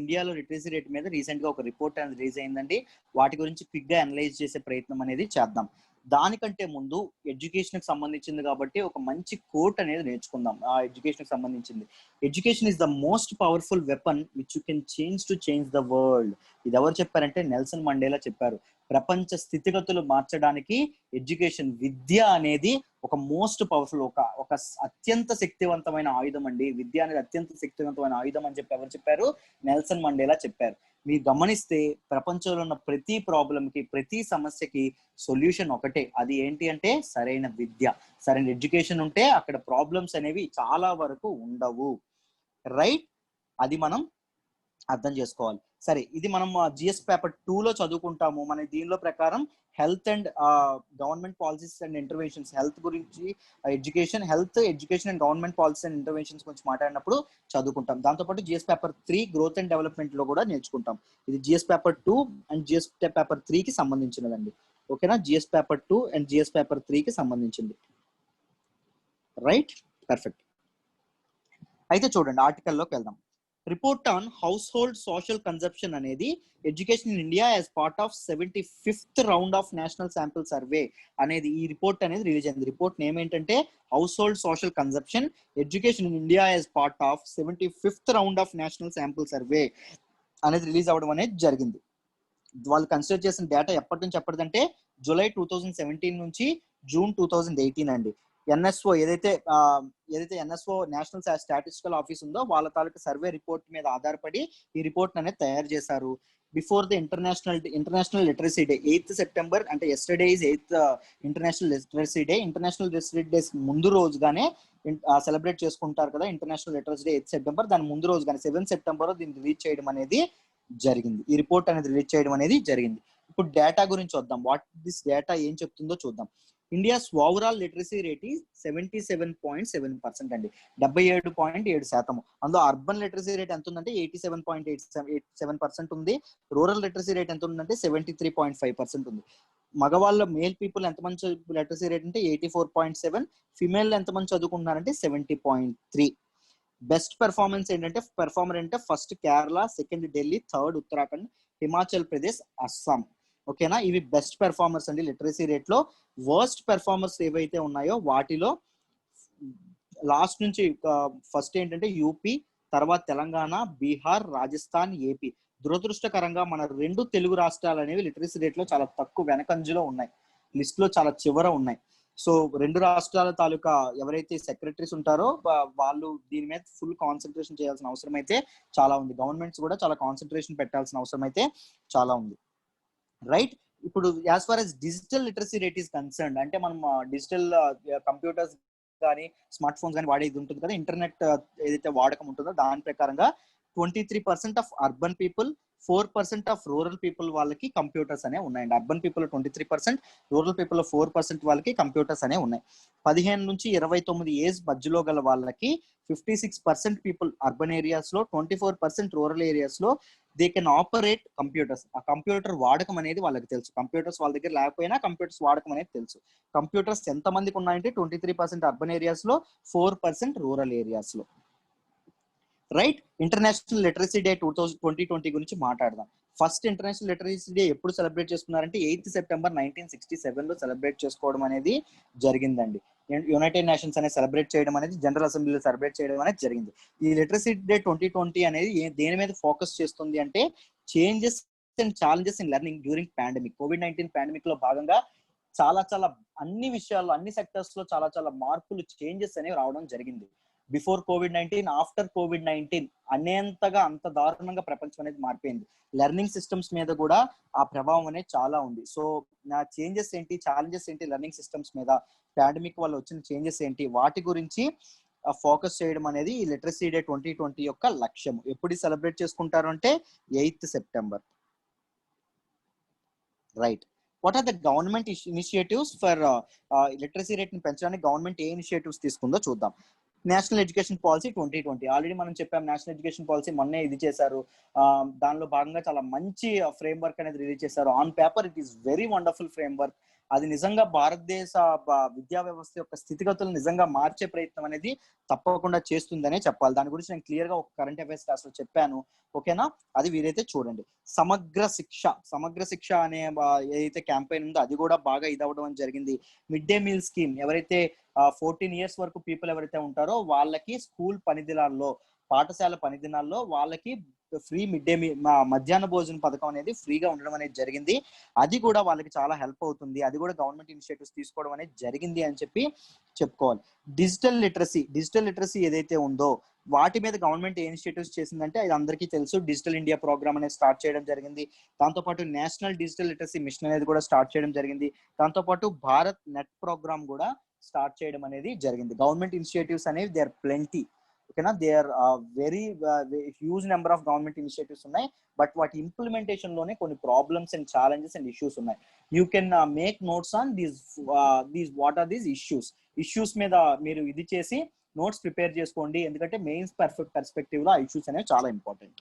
ఇండియాలో లిటరసీ రేట్ మీద రీసెంట్ గా ఒక రిపోర్ట్ అనేది రిలీజ్ అయిందండి. వాటి గురించి క్విక్ గా అనలైజ్ చేసే ప్రయత్నం అనేది చేద్దాం. దానికంటే ముందు ఎడ్యుకేషన్ కి సంబంధించింది కాబట్టి ఒక మంచి కోట్ అనేది నేర్చుకుందాం. ఆ ఎడ్యుకేషన్ కి సంబంధించింది. Education is the most powerful weapon which you can change the world. ఇది ఎవరు చెప్పారంటే నెల్సన్ మండేలా చెప్పారు. ప్రపంచ స్థితిగతులు మార్చడానికి ఎడ్యుకేషన్, విద్య అనేది ఒక మోస్ట్ పవర్ఫుల్, ఒక అత్యంత శక్తివంతమైన ఆయుధం అండి. విద్య అనేది అత్యంత శక్తివంతమైన ఆయుధం అని చెప్పి ఎవరు చెప్పారు? నెల్సన్ మండేలా చెప్పారు. మీరు గమనిస్తే ప్రపంచంలో ఉన్న ప్రతి ప్రాబ్లంకి, ప్రతి సమస్యకి సొల్యూషన్ ఒకటే. అది ఏంటి అంటే సరైన విద్య, సరైన ఎడ్యుకేషన్ ఉంటే అక్కడ ప్రాబ్లమ్స్ అనేవి చాలా వరకు ఉండవు, రైట్? అది మనం అర్థం చేసుకోవాలి. సరే, ఇది మనం జిఎస్ పేపర్ 2 లో చదువుకుంటాము. మన దీనిలో ప్రకారం health and government policies and interventions, health గురించి, education and government policies and interventions గురించి మాట్లాడినప్పుడు చదువుకుంటాం. దాంతోపాటు GS paper 3 growth and development లో కూడా నేర్చుకుంటాం. ఇది GS paper 2 and GS paper 3 కి సంబంధించినదండి. ఓకేనా? GS paper 2 and GS paper 3 కి సంబంధించింది, రైట్? పర్ఫెక్ట్. అయితే చూడండి, ఆర్టికల్లోకి వెళ్దాం. Report on household social consumption అనేది education in India as part of 75th round of national sample survey అనేది ఈ రిపోర్ట్ అనేది రిలీజ్ అయింది. రిపోర్ట్ నేమ్ ఏంటంటే house hold social consumption education in India as part of 75th round of national sample survey అనేది రిలీజ్ అవ్వడం అనేది జరిగింది. వాళ్ళు కన్సిడర్ చేసిన డేటా ఎప్పటి నుంచి ఎప్పటిదంటే జూలై 2017 నుంచి జూన్ 2018 అండి. ఎన్ఎస్ఓ ఏదైతే ఎన్ఎస్ఓ నేషనల్ స్టాటిస్టికల్ ఆఫీస్ ఉందో వాళ్ళ తాలూకు సర్వే రిపోర్ట్ మీద ఆధారపడి ఈ రిపోర్ట్ అనేది తయారు చేశారు. Before the international literacy day 8th September, అంటే yesterday is 8th international literacy day. International literacy day ముందు రోజుగానే సెలబ్రేట్ చేసుకుంటారు కదా international literacy day 8th September. దాని ముందు రోజుగానే 7th September దీన్ని రిలీజ్ చేయడం అనేది జరిగింది. ఈ రిపోర్ట్ అనేది రిలీజ్ చేయడం అనేది జరిగింది. ఇప్పుడు డేటా గురించి వద్దాం. వాట్ దిస్ డేటా ఏం చెప్తుందో చూద్దాం. India's overall literacy rate is 77.7% అండి, 77.7%. అందులో అర్బన్ లిటరసీ రేట్ ఎంత ఉందంటే 87.87% ఉంది. రూరల్ లిటరసీ రేట్ ఎంత ఉందంటే 73.5% ఉంది. మగవాళ్ళ మేల్ పీపుల్ ఎంతమంది లిటరసీ రేట్ అంటే 84.7, ఫిమేల్ ఎంతమంది చదువుకుంటున్నారంటే 70.3. బెస్ట్ పెర్ఫార్మెన్స్ ఏంటంటే పెర్ఫార్మర్ అంటే first Kerala, second Delhi, third Uttarakhand, Himachal Pradesh, Assam. ఓకేనా, ఇవి బెస్ట్ పెర్ఫార్మర్స్ అండి లిటరసీ రేట్ లో. వర్స్ట్ పెర్ఫార్మర్స్ ఏవైతే ఉన్నాయో వాటిలో లాస్ట్ నుంచి ఫస్ట్ ఏంటంటే యూపీ, తర్వాత తెలంగాణ, బీహార్, రాజస్థాన్, ఏపీ. దురదృష్టకరంగా మన 2 తెలుగు రాష్ట్రాలు అనేవి లిటరసీ రేట్ లో చాలా తక్కువ వెనకంజలో ఉన్నాయి, లిస్ట్ లో చాలా చివర ఉన్నాయి. సో 2 రాష్ట్రాల తాలూకా ఎవరైతే సెక్రటరీస్ ఉంటారో వాళ్ళు దీని మీద ఫుల్ కాన్సన్ట్రేషన్ చేయాల్సిన అవసరం అయితే చాలా ఉంది. గవర్నమెంట్స్ కూడా చాలా కాన్సన్ట్రేషన్ పెట్టాల్సిన అవసరం అయితే చాలా ఉంది. రైట్, ఇప్పుడు as far as digital literacy rate is concern అంటే మనం డిజిటల్ కంప్యూటర్స్ కానీ స్మార్ట్ ఫోన్స్ కానీ వాడేది ఉంటుంది కదా, ఇంటర్నెట్ ఏదైతే వాడకం ఉంటుందో దాని ప్రకారంగా 23% of urban people, 4% of rural people వాళ్ళకి కంప్యూటర్స్ అనే ఉన్నాయండి. అర్బన్ పీపుల్ 23%, రూరల్ పీపుల్ 4% వాళ్ళకి కంప్యూటర్స్ అనే ఉన్నాయి. 15 నుంచి 29 ఏజ్ మధ్యలో గల వాళ్ళకి 56% పీపుల్ అర్బన్ ఏరియాస్ లో, 24% రూరల్ ఏరియాస్ లో దే కెన్ ఆపరేట్ కంప్యూటర్స్. ఆ కంప్యూటర్ వాడకం అనేది వాళ్ళకి తెలుసు. కంప్యూటర్స్ వాళ్ళ దగ్గర లేకపోయినా కంప్యూటర్స్ వాడకం అనేది తెలుసు. కంప్యూటర్స్ ఎంత మందికి ఉన్నాయంటే 23% అర్బన్ ఏరియాస్ లో, 4% రూరల్ ఏరియాస్ లో. రైట్, ఇంటర్నేషనల్ లిటరసీ డే 2020 గురించి మాట్లాడదాం. ఫస్ట్ ఇంటర్నేషనల్ లిటరసీ డే ఎప్పుడు సెలబ్రేట్ చేసుకున్నారంటే 8 సెప్టెంబర్ 1967 లో సెలబ్రేట్ చేసుకోవడం అనేది జరిగిందండి. యునైటెడ్ నేషన్స్ అనేది సెలబ్రేట్ చేయడం అనేది, జనరల్ అసెంబ్లీలో సెలబ్రేట్ చేయడం అనేది జరిగింది. ఈ లిటరసీ డే 2020 అనేది దేని మీద ఫోకస్ చేస్తుంది అంటే changes and challenges in learning during pandemic. COVID-19 pandemic లో భాగంగా చాలా చాలా అన్ని విషయాల్లో, అన్ని సెక్టర్స్ లో చాలా చాలా మార్పులు, చేంజెస్ అనేవి రావడం జరిగింది. బిఫోర్ కోవిడ్-19, ఆఫ్టర్ కోవిడ్-19 అనేంతగా అంత దారుణంగా ప్రపంచం అనేది మారిపోయింది. లెర్నింగ్ సిస్టమ్స్ మీద కూడా ఆ ప్రభావం అనేది చాలా ఉంది. సో నా చేంజెస్ ఏంటి, ఛాలెంజెస్ ఏంటి లెర్నింగ్ సిస్టమ్స్ మీద, పాండమిక్ వల్ల వచ్చిన చేంజెస్ ఏంటి, వాటి గురించి ఫోకస్ చేయడం అనేది ఈ లిటరసీ డే 2020 యొక్క లక్ష్యం. ఎప్పుడు సెలబ్రేట్ చేసుకుంటారు అంటే 8 September. Right, what are the government initiatives for literacy rate ని పెంచడానికి గవర్నమెంట్ ఏ ఇనిషియేటివ్స్ తీసుకుందో చూద్దాం. నేషనల్ ఎడ్యుకేషన్ పాలసీ 2020 ఆల్రెడీ మనం చెప్పాం. నేషనల్ ఎడ్యుకేషన్ పాలసీ మొన్నే ఇది చేశారు. దానిలో భాగంగా చాలా మంచి ఫ్రేమ్ వర్క్ అనేది రిలీజ్ చేశారు. On paper it is very wonderful frame work. అది నిజంగా భారతదేశ విద్యా వ్యవస్థ యొక్క స్థితిగతులు నిజంగా మార్చే ప్రయత్నం అనేది తప్పకుండా చేస్తుందనే చెప్పాలి. దాని గురించి నేను క్లియర్ గా ఒక కరెంట్ అఫైర్స్ క్లాస్ లో చెప్పాను. ఓకేనా, అది వీరైతే చూడండి. సమగ్ర శిక్ష అనే ఏదైతే క్యాంపెయిన్ ఉందో అది కూడా బాగా ఇదవడం జరిగింది. మిడ్ డే మీల్ స్కీమ్, ఎవరైతే 14 years వరకు పీపుల్ ఎవరైతే ఉంటారో వాళ్ళకి స్కూల్ పనిదినాల్లో, పాఠశాల పనిదినాల్లో వాళ్ళకి ఫ్రీ మిడ్ డే మీల్, మధ్యాహ్న భోజన పథకం అనేది ఫ్రీగా ఉండడం అనేది జరిగింది. అది కూడా వాళ్ళకి చాలా హెల్ప్ అవుతుంది. అది కూడా గవర్నమెంట్ ఇనిషియేటివ్స్ తీసుకోవడం అనేది జరిగింది అని చెప్పి చెప్పుకోవాలి. డిజిటల్ లిటరసీ ఏదైతే ఉందో వాటి మీద గవర్నమెంట్ ఏ ఇనిషియేటివ్స్ చేసిందంటే అది అందరికీ తెలుసు. డిజిటల్ ఇండియా ప్రోగ్రామ్ అనేది స్టార్ట్ చేయడం జరిగింది. దాంతోపాటు నేషనల్ డిజిటల్ లిటరసీ మిషన్ అనేది కూడా స్టార్ట్ చేయడం జరిగింది. దాంతోపాటు భారత్ నెట్ ప్రోగ్రామ్ కూడా స్టార్ట్ చేయడం అనేది జరిగింది. గవర్నమెంట్ ఇనిషియేటివ్స్ అనేవి దే ఆర్ ప్లెంటీ. ఓకేనా, they are very huge number of government initiatives ఉన్నాయి. బట్ వాటి ఇంప్లిమెంటేషన్ లోనే కొన్ని problems and challenges and issues ఉన్నాయి. You can make notes on these what are these issues మీద మీరు ఇది చేసి నోట్స్ ప్రిపేర్ చేసుకోండి. ఎందుకంటే మెయిన్స్ పర్స్పెక్టివ్ లో ఆ ఇష్యూస్ అనేవి చాలా ఇంపార్టెంట్.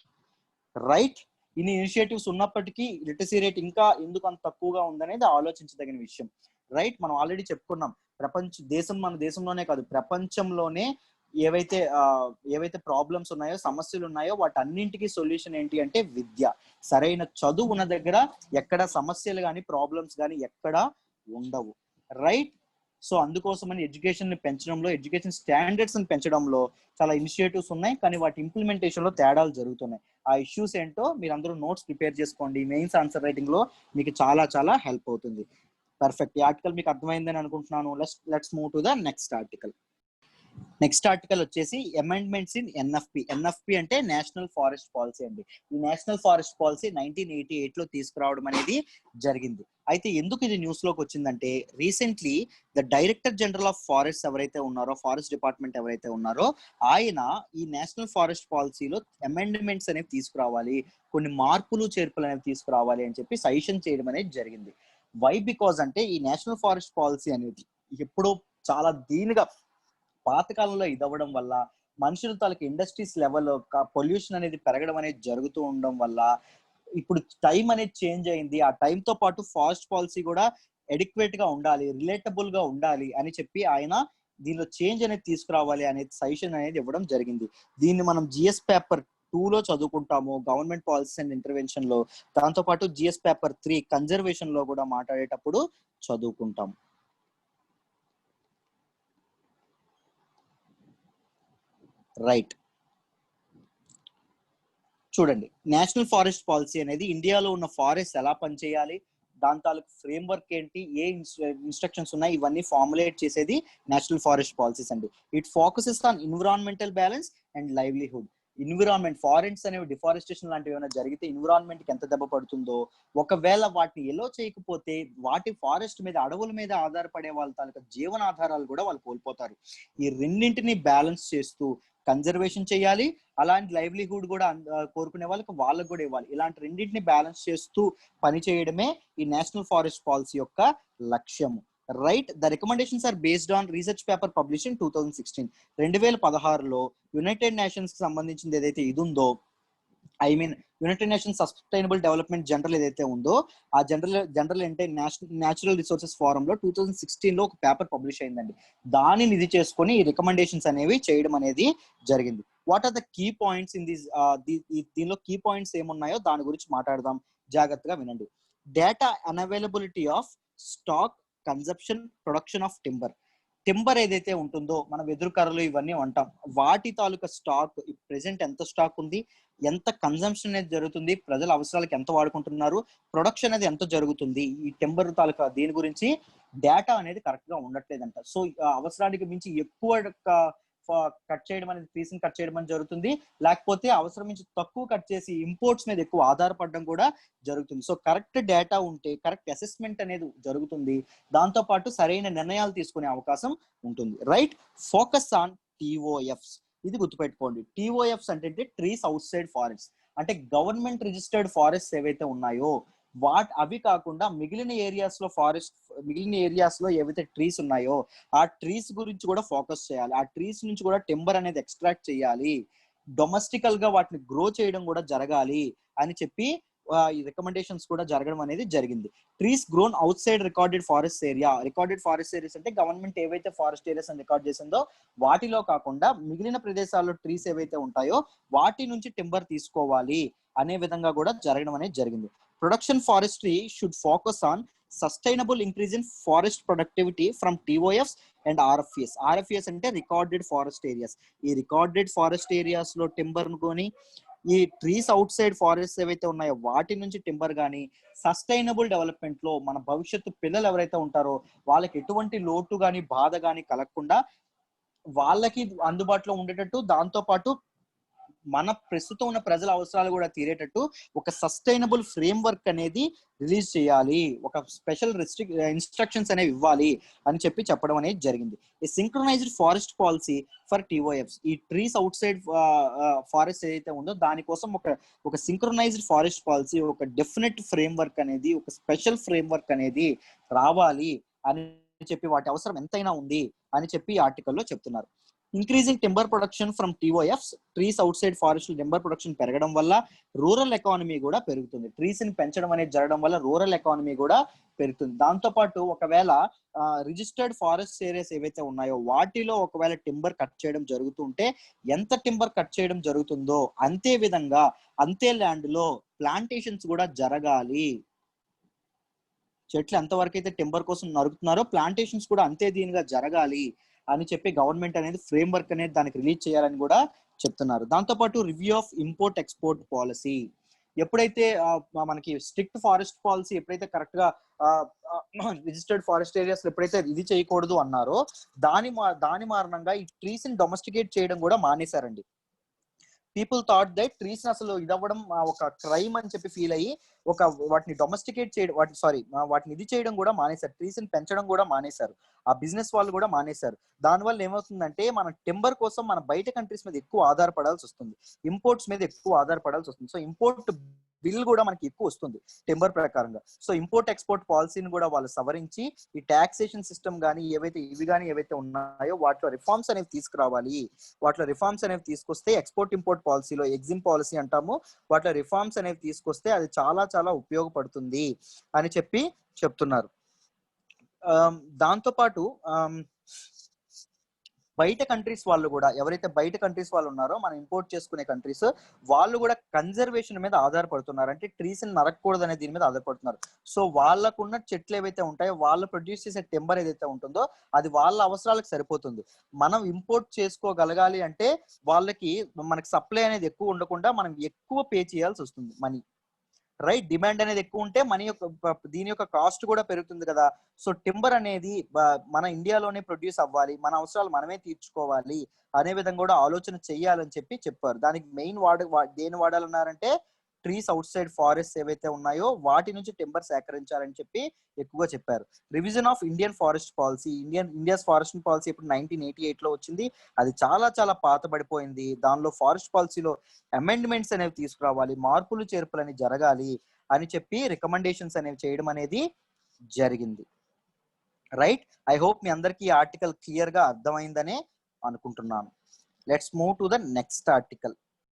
రైట్, ఇన్ని ఇనిషియేటివ్స్ ఉన్నప్పటికీ లిటరసీ రేట్ ఇంకా ఎందుకు అంత తక్కువగా ఉందనేది ఆలోచించదగిన విషయం. రైట్, మనం ఆల్రెడీ చెప్పుకున్నాం. మన దేశంలోనే కాదు ప్రపంచంలోనే ఏవైతే ప్రాబ్లమ్స్ ఉన్నాయో, సమస్యలు ఉన్నాయో వాటన్నింటికి సొల్యూషన్ ఏంటి అంటే విద్య. సరైన చదువు ఉన్న దగ్గర ఎక్కడ సమస్యలు కానీ ప్రాబ్లమ్స్ కానీ ఎక్కడ ఉండవు. రైట్, సో అందుకోసమని ఎడ్యుకేషన్ ని పెంచడంలో, ఎడ్యుకేషన్ స్టాండర్డ్స్ ని పెంచడంలో చాలా ఇనిషియేటివ్స్ ఉన్నాయి. కానీ వాటి ఇంప్లిమెంటేషన్ లో తేడాలు జరుగుతున్నాయి. ఆ ఇష్యూస్ ఏంటో మీరు అందరూ నోట్స్ ప్రిపేర్ చేసుకోండి. మెయిన్స్ ఆన్సర్ రైటింగ్ లో మీకు చాలా చాలా హెల్ప్ అవుతుంది. పర్ఫెక్ట్, ఈ ఆర్టికల్ మీకు అర్థమైందని అనుకుంటున్నాను. Let's move to the next article. Next article వచ్చేసి అమెండ్మెంట్స్ ఇన్ ఎన్ఎఫ్పి అంటే నేషనల్ ఫారెస్ట్ పాలసీ అండి. ఈ నేషనల్ ఫారెస్ట్ పాలసీ 1988 లో తీసుకురావడం అనేది జరిగింది. అయితే ఎందుకు ఇది న్యూస్ లోకి వచ్చిందంటే recently the director general of forest ఎవరైతే ఉన్నారో, ఫారెస్ట్ డిపార్ట్మెంట్ ఎవరైతే ఉన్నారో ఆయన ఈ నేషనల్ ఫారెస్ట్ పాలసీలో అమెండ్మెంట్స్ అనేవి తీసుకురావాలి, కొన్ని మార్పులు చేర్పులు అనేవి తీసుకురావాలి అని చెప్పి సజెషన్ చేయడం అనేది జరిగింది. వై బికాజ్ అంటే ఈ నేషనల్ ఫారెస్ట్ పాలసీ అనేది ఎప్పుడో చాలా దీనిగా పాతకాలంలో ఇదవ్వడం వల్ల మనుషుల తాలూకు ఇండస్ట్రీస్ లెవెల్ పొల్యూషన్ అనేది పెరగడం అనేది జరుగుతూ ఉండడం వల్ల ఇప్పుడు టైం అనేది చేంజ్ అయింది, ఆ టైం తో పాటు ఫారెస్ట్ పాలసీ కూడా ఎడిక్వేట్ గా ఉండాలి, రిలేటబుల్ గా ఉండాలి అని చెప్పి ఆయన దీనిలో చేంజ్ అనేది తీసుకురావాలి అనేది సజెషన్ అనేది ఇవ్వడం జరిగింది. దీన్ని మనం జిఎస్ పేపర్ 2 లో చదువుకుంటాము, గవర్నమెంట్ పాలసీ అండ్ ఇంటర్వెన్షన్ లో. దాంతో పాటు జిఎస్ పేపర్ 3 కన్జర్వేషన్ లో కూడా మాట్లాడేటప్పుడు చదువుకుంటాం. రైట్, చూడండి, నేషనల్ ఫారెస్ట్ పాలసీ అనేది ఇండియాలో ఉన్న ఫారెస్ట్ ఎలా పనిచేయాలి, దాని తాలూకు ఫ్రేమ్ వర్క్ ఏంటి, ఏ ఇన్స్ట్రక్షన్స్ ఉన్నాయి, ఇవన్నీ ఫార్ములేట్ చేసేది నేషనల్ ఫారెస్ట్ పాలసీస్ అండి. It focuses on environmental balance and livelihood. Environment, forests అనేవి డిఫారెస్టేషన్ లాంటివి ఏమైనా జరిగితే ఎన్విరాన్మెంట్ కి ఎంత దెబ్బ పడుతుందో, ఒకవేళ వాటిని ఎలో చేయకపోతే వాటి ఫారెస్ట్ మీద, అడవుల మీద ఆధారపడే వాళ్ళ తాలూకా జీవనాధారాలు కూడా వాళ్ళు కోల్పోతారు. ఈ రెండింటిని బ్యాలెన్స్ చేస్తూ కన్జర్వేషన్ చేయాలి, అలాంటి లైవ్లీహుడ్ కూడా కోరుకునే వాళ్ళకి కూడా ఇవ్వాలి. ఇలాంటి రెండింటిని బ్యాలెన్స్ చేస్తూ పని చేయడమే ఈ నేషనల్ ఫారెస్ట్ పాలసీ యొక్క లక్ష్యము. Right, the recommendations are based on research paper publish in 2016. 2016లో యునైటెడ్ నేషన్స్ కి సంబంధించింది ఏదైతే ఇది ఉందో, I mean United Nations sustainable development general ఏదైతే ఉందో, ఆ జనరల్ అంటే న్యాచురల్ రిసోర్సెస్ ఫోరం లో 2016లో ఒక పేపర్ పబ్లిష్ అయిందండి. దానిని ఇది చేసుకొని ఈ రికమెండేషన్స్ అనేవి చేయడం అనేది జరిగింది. What are the key points in this, దీనిలో కీ పాయింట్స్ ఏమున్నాయో దాని గురించి మాట్లాడదాం, జాగ్రత్తగా వినండి. Data unavailability of stock, consumption, production of timber ఏదైతే ఉంటుందో, మనం వెదురు కర్రలు ఇవన్నీ అంటాం, వాటి తాలూకా స్టాక్ ప్రెసెంట్ ఎంత స్టాక్ ఉంది, ఎంత కన్జంప్షన్ అనేది జరుగుతుంది, ప్రజల అవసరాలకు ఎంత వాడుకుంటున్నారు, ప్రొడక్షన్ అనేది ఎంత జరుగుతుంది, ఈ టింబర్ తాలూకా దీని గురించి డేటా అనేది కరెక్ట్ గా ఉండట్లేదంట. సో అవసరానికి మించి ఎక్కువ కట్ చేయడం అనేది, ట్రీస్ని కట్ చేయడం అనేది జరుగుతుంది, లేకపోతే అవసరం నుంచి తక్కువ కట్ చేసి ఇంపోర్ట్స్ మీద ఎక్కువ ఆధారపడడం కూడా జరుగుతుంది. సో కరెక్ట్ డేటా ఉంటే కరెక్ట్ అసెస్మెంట్ అనేది జరుగుతుంది, దాంతో పాటు సరైన నిర్ణయాలు తీసుకునే అవకాశం ఉంటుంది. Right, focus on TOFs. ఇది గుర్తుపెట్టుకోండి. టిఓఎఫ్స్ అంటే ట్రీస్ అవుట్ సైడ్ ఫారెస్ట్, అంటే గవర్నమెంట్ రిజిస్టర్డ్ ఫారెస్ట్ ఏవైతే ఉన్నాయో అవి కాకుండా మిగిలిన ఏరియాస్ లో ఏవైతే ట్రీస్ ఉన్నాయో ఆ ట్రీస్ గురించి కూడా ఫోకస్ చేయాలి. ఆ ట్రీస్ నుంచి కూడా టింబర్ అనేది ఎక్స్ట్రాక్ట్ చేయాలి, డొమెస్టికల్ గా వాటిని గ్రో చేయడం కూడా జరగాలి అని చెప్పి ఈ రికమెండేషన్స్ కూడా జరగడం అనేది జరిగింది. Trees grown out side recorded forest areas అంటే గవర్నమెంట్ ఏవైతే ఫారెస్ట్ ఏరియాస్ అని రికార్డ్ చేసిందో వాటిలో కాకుండా మిగిలిన ప్రదేశాల్లో ట్రీస్ ఏవైతే ఉంటాయో వాటి నుంచి టింబర్ తీసుకోవాలి అనే విధంగా కూడా జరగడం అనేది జరిగింది. Production forestry should focus on sustainable increase in forest productivity from TOFs and RFEs అంటే రికార్డెడ్ ఫారెస్ట్ ఏరియాస్. ఈ రికార్డెడ్ ఫారెస్ట్ ఏరియాస్ లో టింబర్ కొని, ఈ ట్రీస్ అవుట్ సైడ్ ఫారెస్ట్ ఏవైతే ఉన్నాయో వాటి నుంచి టింబర్ కానీ, సస్టైనబుల్ డెవలప్మెంట్ లో మన భవిష్యత్తు పిల్లలు ఎవరైతే ఉంటారో వాళ్ళకి ఎటువంటి లోటు కానీ బాధ కానీ కలగకుండా వాళ్ళకి అందుబాటులో ఉండేటట్టు, దాంతో పాటు మన ప్రస్తుతం ఉన్న ప్రజల అవసరాలు కూడా తీరేటట్టు ఒక సస్టైనబుల్ ఫ్రేమ్ వర్క్ అనేది రిలీజ్ చేయాలి, ఒక స్పెషల్ ఇన్స్ట్రక్షన్స్ అనేవి ఇవ్వాలి అని చెప్పడం అనేది జరిగింది. ఈ సింక్రనైజ్డ్ ఫారెస్ట్ పాలసీ ఫర్ టిఓఎఫ్స్, ఈ ట్రీస్ అవుట్ సైడ్ ఫారెస్ట్ ఏదైతే ఉందో దానికోసం ఒక సింక్రనైజ్డ్ ఫారెస్ట్ పాలసీ, ఒక డెఫినెట్ ఫ్రేమ్ వర్క్ అనేది, ఒక స్పెషల్ ఫ్రేమ్ వర్క్ అనేది రావాలి అని చెప్పి, వాటి అవసరం ఎంతైనా ఉంది అని చెప్పి ఈ ఆర్టికల్లో చెప్తున్నారు. Increasing timber production from TOFs, trees outside forest timber production పెరగడం వల్ల రూరల్ ఎకానమీ కూడా పెరుగుతుంది. ట్రీస్ ని పెంచడం అనేది జరగడం వల్ల రూరల్ ఎకానమీ కూడా పెరుగుతుంది. దాంతో పాటు ఒకవేళ రిజిస్టర్డ్ ఫారెస్ట్ ఏరియాస్ ఏవైతే ఉన్నాయో వాటిలో ఒకవేళ టింబర్ కట్ చేయడం జరుగుతుంటే, ఎంత టింబర్ కట్ చేయడం జరుగుతుందో అంతే విధంగా అంతే ల్యాండ్ లో ప్లాంటేషన్స్ కూడా జరగాలి. చెట్లు ఎంతవరకు అయితే టింబర్ కోసం నరుకుతున్నారో ప్లాంటేషన్స్ కూడా అంతే దీనిగా జరగాలి అని చెప్పి గవర్నమెంట్ అనేది ఫ్రేమ్ వర్క్ అనేది దానికి రిలీజ్ చేయాలని కూడా చెప్తున్నారు. దాంతో పాటు review of import export policy, ఎప్పుడైతే మనకి స్ట్రిక్ట్ ఫారెస్ట్ పాలసీ ఎప్పుడైతే కరెక్ట్ గా రిజిస్టర్డ్ ఫారెస్ట్ ఏరియాస్ ఎప్పుడైతే ఇది చేయకూడదు అన్నారో దాని మారణంగా ఈ ట్రీస్ ని డొమెస్టికేట్ చేయడం కూడా మానేశారండి. పీపుల్ థాట్ దట్ ట్రీస్ అసలు ఇదవ్వడం ఒక క్రైమ్ అని చెప్పి ఫీల్ అయ్యి వాటిని డొమెస్టికేట్ చేయడం, వాటిని ఇది చేయడం కూడా మానేశారు, ట్రీస్ ని పెంచడం కూడా మానేశారు, ఆ బిజినెస్ వాళ్ళు కూడా మానేశారు. దానివల్ల ఏమవుతుందంటే మన టింబర్ కోసం మన బయట కంట్రీస్ మీద ఎక్కువ ఆధారపడాల్సి వస్తుంది, ఇంపోర్ట్స్ మీద ఎక్కువ ఆధారపడాల్సి వస్తుంది. సో ఇంపోర్ట్ బిల్ కూడా మనకి ఎక్కువ వస్తుంది టింబర్ ప్రకారంగా. సో ఇంపోర్ట్ ఎక్స్పోర్ట్ పాలసీని కూడా వాళ్ళు సవరించి ఈ టాక్సేషన్ సిస్టమ్ కానీ ఏవైతే ఉన్నాయో వాటిలో రిఫార్మ్స్ అనేవి తీసుకురావాలి. వాటిలో రిఫార్మ్స్ అనేవి తీసుకొస్తే ఎక్స్పోర్ట్ ఇంపోర్ట్ పాలసీలో ఎగ్జిమ్ పాలసీ అంటాము, వాటిలో రిఫార్మ్స్ అనేవి తీసుకొస్తే అది చాలా చాలా ఉపయోగపడుతుంది అని చెప్తున్నారు. దాంతో పాటు బయట కంట్రీస్ వాళ్ళు కూడా, ఎవరైతే బయట కంట్రీస్ వాళ్ళు ఉన్నారో మనం ఇంపోర్ట్ చేసుకునే కంట్రీస్ వాళ్ళు కూడా కన్జర్వేషన్ మీద ఆధారపడుతున్నారు. అంటే ట్రీస్ ని నరకకూడదు అనే దీని మీద ఆధారపడుతున్నారు. సో వాళ్ళకున్న చెట్లు ఏవైతే ఉంటాయో వాళ్ళు ప్రొడ్యూస్ చేసే టెంబర్ ఏదైతే ఉంటుందో అది వాళ్ళ అవసరాలకు సరిపోతుంది. మనం ఇంపోర్ట్ చేసుకోగలగాలి అంటే వాళ్ళకి మనకి సప్లై అనేది ఎక్కువ ఉండకుండా మనం ఎక్కువ పే చేయాల్సి వస్తుంది మనీ. రైట్, డిమాండ్ అనేది ఎక్కువ ఉంటే మనీ యొక్క దీని యొక్క కాస్ట్ కూడా పెరుగుతుంది కదా. సో టింబర్ అనేది మన ఇండియాలోనే ప్రొడ్యూస్ అవ్వాలి, మన అవసరాలు మనమే తీర్చుకోవాలి అనే విధంగా కూడా ఆలోచన చెయ్యాలని చెప్పారు. దానికి మెయిన్ దేని వాడాలన్నారంటే ట్రీస్ అవుట్ సైడ్ ఫారెస్ట్ ఏవైతే ఉన్నాయో వాటి నుంచి టింబర్ సేకరించాలని ఎక్కువగా చెప్పారు. Revision of Indian forest policy, India's forest policy ఇప్పుడు 1988 లో వచ్చింది. అది చాలా చాలా పాతబడిపోయింది. దానిలో ఫారెస్ట్ పాలసీలో అమెండ్మెంట్స్ అనేవి తీసుకురావాలి, మార్పులు చేర్పులు అనేవి జరగాలి అని రికమెండేషన్స్ అనేవి చేయడం అనేది జరిగింది. రైట్, ఐ హోప్ మీ అందరికీ ఈ ఆర్టికల్ క్లియర్ గా అర్థమైందనే అనుకుంటున్నాను. Let's move to the next article.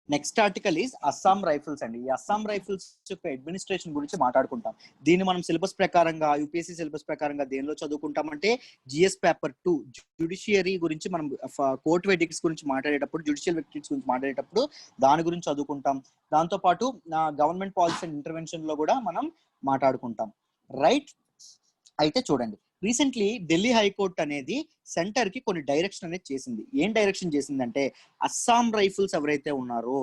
Next article is Assam rifles అండి. ఈ అస్సాం రైఫిల్స్ యొక్క అడ్మినిస్ట్రేషన్ గురించి మాట్లాడుకుంటాం. దీన్ని మనం సిలబస్ ప్రకారంగా యూపీఎస్సీ సిలబస్ ప్రకారంగా దేనిలో చదువుకుంటామంటే జిఎస్ పేపర్ 2 జ్యుడిషియరీ గురించి మనం కోర్ట్ వెర్డిక్ట్స్ గురించి మాట్లాడేటప్పుడు, జ్యుడిషియల్ వెర్డిక్ట్స్ గురించి మాట్లాడేటప్పుడు దాని గురించి చదువుకుంటాం. దాంతో పాటు గవర్నమెంట్ పాలసీ అండ్ ఇంటర్వెన్షన్ లో కూడా మనం మాట్లాడుకుంటాం. రైట్, అయితే చూడండి, రీసెంట్లీ ఢిల్లీ హైకోర్టు అనేది సెంటర్ కి కొన్ని డైరెక్షన్ అనేది చేసింది. ఏం డైరెక్షన్ చేసిందంటే అస్సాం రైఫిల్స్ ఎవరైతే ఉన్నారో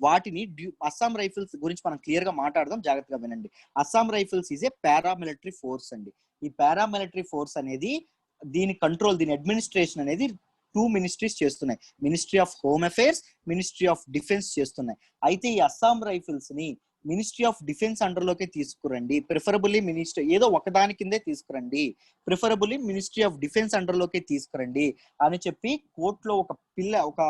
వాటిని, అస్సాం రైఫిల్స్ గురించి మనం క్లియర్ గా మాట్లాడదాం, జాగ్రత్తగా వినండి. Assam rifles is a paramilitary force అండి. ఈ పారామిలిటరీ ఫోర్స్ అనేది దీని అడ్మినిస్ట్రేషన్ అనేది 2 మినిస్ట్రీస్ చేస్తున్నాయి. Ministry of home affairs, ministry of defence చేస్తున్నాయి. అయితే ఈ అస్సాం రైఫిల్స్ ని మినిస్ట్రీ ఆఫ్ డిఫెన్స్ అండర్ లోకే తీసుకురండి, ప్రిఫరబుల్లీ ఏదో ఒకదాని కిందే తీసుకురండి, preferably ministry of defence under లోకే తీసుకురండి అని కోర్టులో ఒక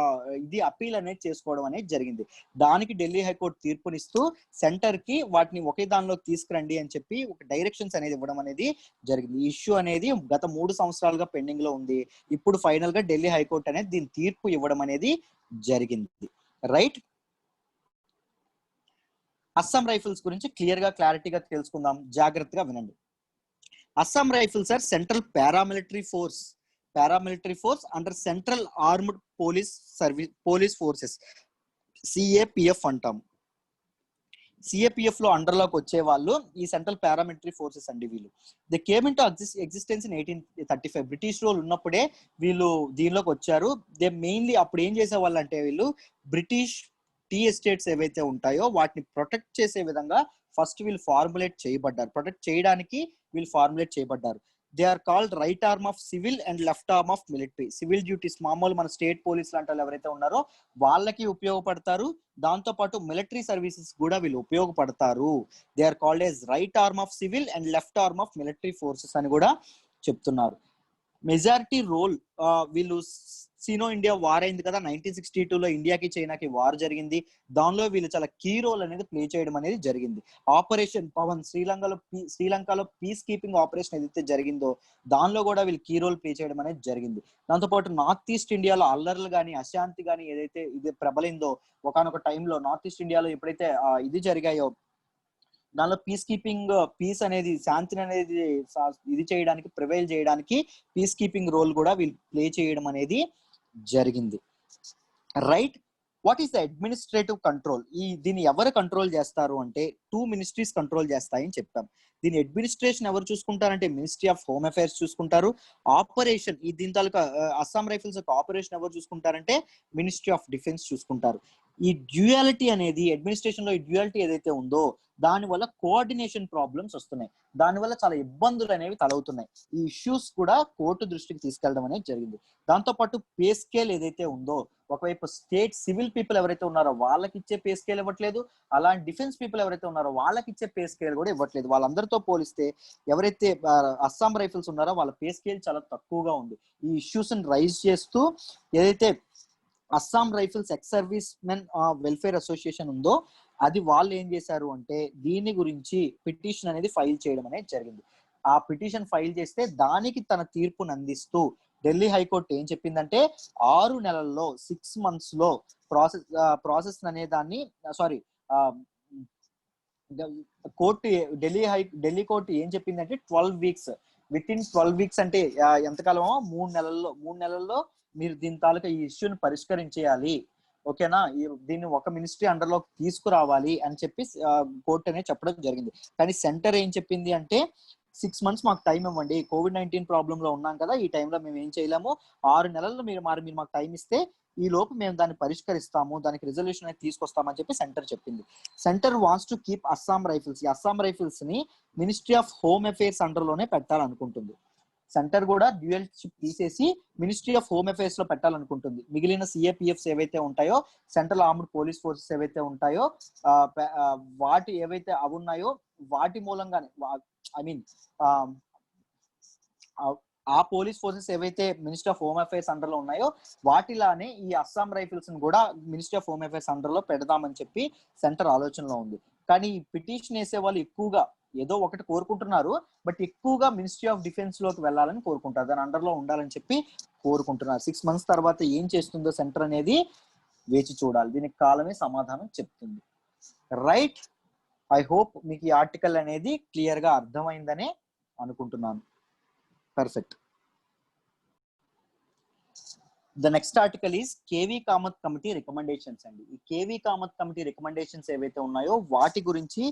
అపీల్ అనేది చేసుకోవడం అనేది జరిగింది. దానికి ఢిల్లీ హైకోర్టు తీర్పునిస్తూ సెంటర్ కి వాటిని ఒకే దానిలోకి తీసుకురండి అని ఒక డైరెక్షన్స్ అనేది ఇవ్వడం అనేది జరిగింది. ఈ ఇష్యూ అనేది గత 3 సంవత్సరాలుగా పెండింగ్ లో ఉంది. ఇప్పుడు ఫైనల్ గా ఢిల్లీ హైకోర్టు అనేది దీని తీర్పు ఇవ్వడం అనేది జరిగింది. రైట్, అస్సాం రైఫిల్స్ గురించి క్లారిటీగా తెలుసుకుందాం, జాగ్రత్తగా వినండి. Assam rifles or central paramilitary force under central armed police forces, CAPF అంటాం. సిఏపిఎఫ్ లో అండర్ లోకి వచ్చే వాళ్ళు ఈ సెంట్రల్ పారామిలిటరీ ఫోర్సెస్ అండి. వీళ్ళు they came in to existence in 1835. British rule ఉన్నప్పుడే వీళ్ళు దీనిలోకి వచ్చారు. దే మెయిన్లీ అప్పుడు ఏం చేసేవాళ్ళు అంటే వీళ్ళు బ్రిటిష్ టీ ఎస్టేట్స్ ఏవైతే ఉంటాయో వాటిని ప్రొటెక్ట్ చేసే విధంగా ఫస్ట్ వీళ్ళు ప్రొటెక్ట్ చేయడానికి వీళ్ళు ఫార్ములేట్ చేయబడ్డారు. They are called right arm of civil and left arm of military. Civil duties మామూలు మన స్టేట్ పోలీస్ లాంటి వాళ్ళు ఎవరైతే ఉన్నారో వాళ్ళకి ఉపయోగపడతారు. దాంతో పాటు మిలిటరీ సర్వీసెస్ కూడా వీళ్ళు ఉపయోగపడతారు. They are called as right arm of civil and left arm of military forces అని కూడా చెప్తున్నారు. మెజారిటీ రోల్ వీళ్ళు సీనో ఇండియా వార్ అయింది కదా 1962 లో ఇండియాకి చైనాకి వార్ జరిగింది. దానిలో వీళ్ళు చాలా కీ రోల్ అనేది ప్లే చేయడం అనేది జరిగింది. ఆపరేషన్ పవన్ శ్రీలంకలో పీస్ కీపింగ్ ఆపరేషన్ ఏదైతే జరిగిందో దానిలో కూడా వీళ్ళు కీ రోల్ ప్లే చేయడం అనేది జరిగింది. దాంతో పాటు నార్త్ ఈస్ట్ ఇండియాలో అల్లర్లు కానీ అశాంతి కానీ ఏదైతే ఇది ప్రబలిందో ఒకనొక టైంలో నార్త్ ఈస్ట్ ఇండియాలో ఎప్పుడైతే ఇది జరిగాయో దానిలో పీస్ అనేది శాంతిని అనేది ఇది చేయడానికి ప్రివైల్ చేయడానికి పీస్ కీపింగ్ రోల్ కూడా వీళ్ళు ప్లే చేయడం అనేది జరిగింది. Right, what is the administrative control? దీన్ని ఎవరు కంట్రోల్ చేస్తారు అంటే 2 మినిస్ట్రీస్ కంట్రోల్ చేస్తాయని చెప్పాం. దీని అడ్మినిస్ట్రేషన్ ఎవరు చూసుకుంటారంటే మినిస్ట్రీ ఆఫ్ హోమ్ అఫైర్స్ చూసుకుంటారు. ఆపరేషన్ దీని తాలూకా అస్సాం రైఫిల్స్ యొక్క ఆపరేషన్ ఎవరు చూసుకుంటారంటే మినిస్ట్రీ ఆఫ్ డిఫెన్స్ చూసుకుంటారు. ఈ డ్యూయాలిటీ అనేది అడ్మినిస్ట్రేషన్ లో ఈ డ్యూయాలిటీ ఏదైతే ఉందో దాని వల్ల కోఆర్డినేషన్ ప్రాబ్లమ్స్ వస్తున్నాయి, దానివల్ల చాలా ఇబ్బందులు అనేవి తలవుతున్నాయి. ఈ ఇష్యూస్ కూడా కోర్టు దృష్టికి తీసుకెళ్లడం అనేది జరిగింది. దాంతో పాటు పే స్కేల్ ఏదైతే ఉందో ఒకవైపు స్టేట్ సివిల్ పీపుల్ ఎవరైతే ఉన్నారో వాళ్ళకి ఇచ్చే పే స్కేల్ ఇవ్వట్లేదు, అలాంటి డిఫెన్స్ పీపుల్ ఎవరైతే ఉన్నారో వాళ్ళకి ఇచ్చే పే స్కేల్ కూడా ఇవ్వట్లేదు. వాళ్ళందరితో పోలిస్తే ఎవరైతే అస్సాం రైఫిల్స్ ఉన్నారో వాళ్ళ పే స్కేల్ చాలా తక్కువగా ఉంది. ఈ ఇష్యూస్ రైజ్ చేస్తూ ఏదైతే Assam rifles ex service men welfare association ఉందో అది వాళ్ళు ఏం చేశారు అంటే దీని గురించి పిటిషన్ అనేది ఫైల్ చేయడం అనేది జరిగింది. ఆ పిటిషన్ ఫైల్ చేస్తే దానికి తన తీర్పును అందిస్తూ ఢిల్లీ హైకోర్టు ఏం చెప్పిందంటే 6 నెలల్లో 6 months లో ప్రాసెస్ అనే దాన్ని సారీ కోర్టు ఢిల్లీ కోర్టు ఏం చెప్పిందంటే 12 weeks, విత్ ఇన్ 12 weeks అంటే ఎంతకాలమో 3 నెలల్లో మీరు దీని తాలూకా ఈ ఇష్యూని పరిష్కరించేయాలి, ఓకేనా, దీన్ని ఒక మినిస్ట్రీ అండర్ లో తీసుకురావాలి అని చెప్పి కోర్టు అనేది చెప్పడం జరిగింది. కానీ సెంటర్ ఏం చెప్పింది అంటే 6 months మాకు టైం ఇవ్వండి, COVID-19 ప్రాబ్లమ్ లో ఉన్నాం కదా, ఈ టైంలో మేము ఏం చేయలేము, 6 నెలల్లో మీరు మాకు టైం ఇస్తే ఈ లోపు మేము దాన్ని పరిష్కరిస్తాము, దానికి రిజల్యూషన్ అనేది తీసుకొస్తామని చెప్పి సెంటర్ చెప్పింది. Centre wants to keep Assam rifles, ఈ అస్సాం రైఫిల్స్ ని ministry of home affairs under లోనే పెట్టాలనుకుంటుంది. సెంటర్ కూడా డ్యూయల్షిప్ తీసేసి మినిస్ట్రీ ఆఫ్ హోమ్ అఫైర్స్ లో పెట్టాలనుకుంటుంది. మిగిలిన సిఏపిఎఫ్స్ ఏవైతే ఉంటాయో, సెంట్రల్ ఆర్మ్డ్ పోలీస్ ఫోర్సెస్ ఏవైతే ఉంటాయో, వాటి ఏవైతే అవి ఉన్నాయో వాటి మూలంగానే ఐ మీన్ ఆ పోలీస్ ఫోర్సెస్ ఏవైతే ministry of home affairs under లో ఉన్నాయో వాటిలానే ఈ అస్సాం రైఫిల్స్ ని కూడా ministry of home affairs under లో పెడదామని చెప్పి సెంటర్ ఆలోచనలో ఉంది. కానీ ఈ పిటిషన్ వేసే వాళ్ళు ఎక్కువగా ఏదో ఒకటి కోరుకుంటున్నారు, బట్ ఎక్కువగా మినిస్ట్రీ ఆఫ్ డిఫెన్స్ లోకి వెళ్ళాలని కోరుకుంటారు, దాని అండర్ లో ఉండాలని చెప్పి కోరుకుంటున్నారు. 6 months తర్వాత ఏం చేస్తుందో సెంటర్ అనేది వేచి చూడాలి, దీనికి కాలమే సమాధానం చెప్తుంది. రైట్, ఐ హోప్ మీకు ఈ ఆర్టికల్ అనేది క్లియర్ గా అర్థమైందనే అనుకుంటున్నాను. Perfect. The next article is KV Kamath committee recommendations అండి. ఈ కేవీ కామత్ కమిటీ రికమెండేషన్స్ ఏవైతే ఉన్నాయో వాటి గురించి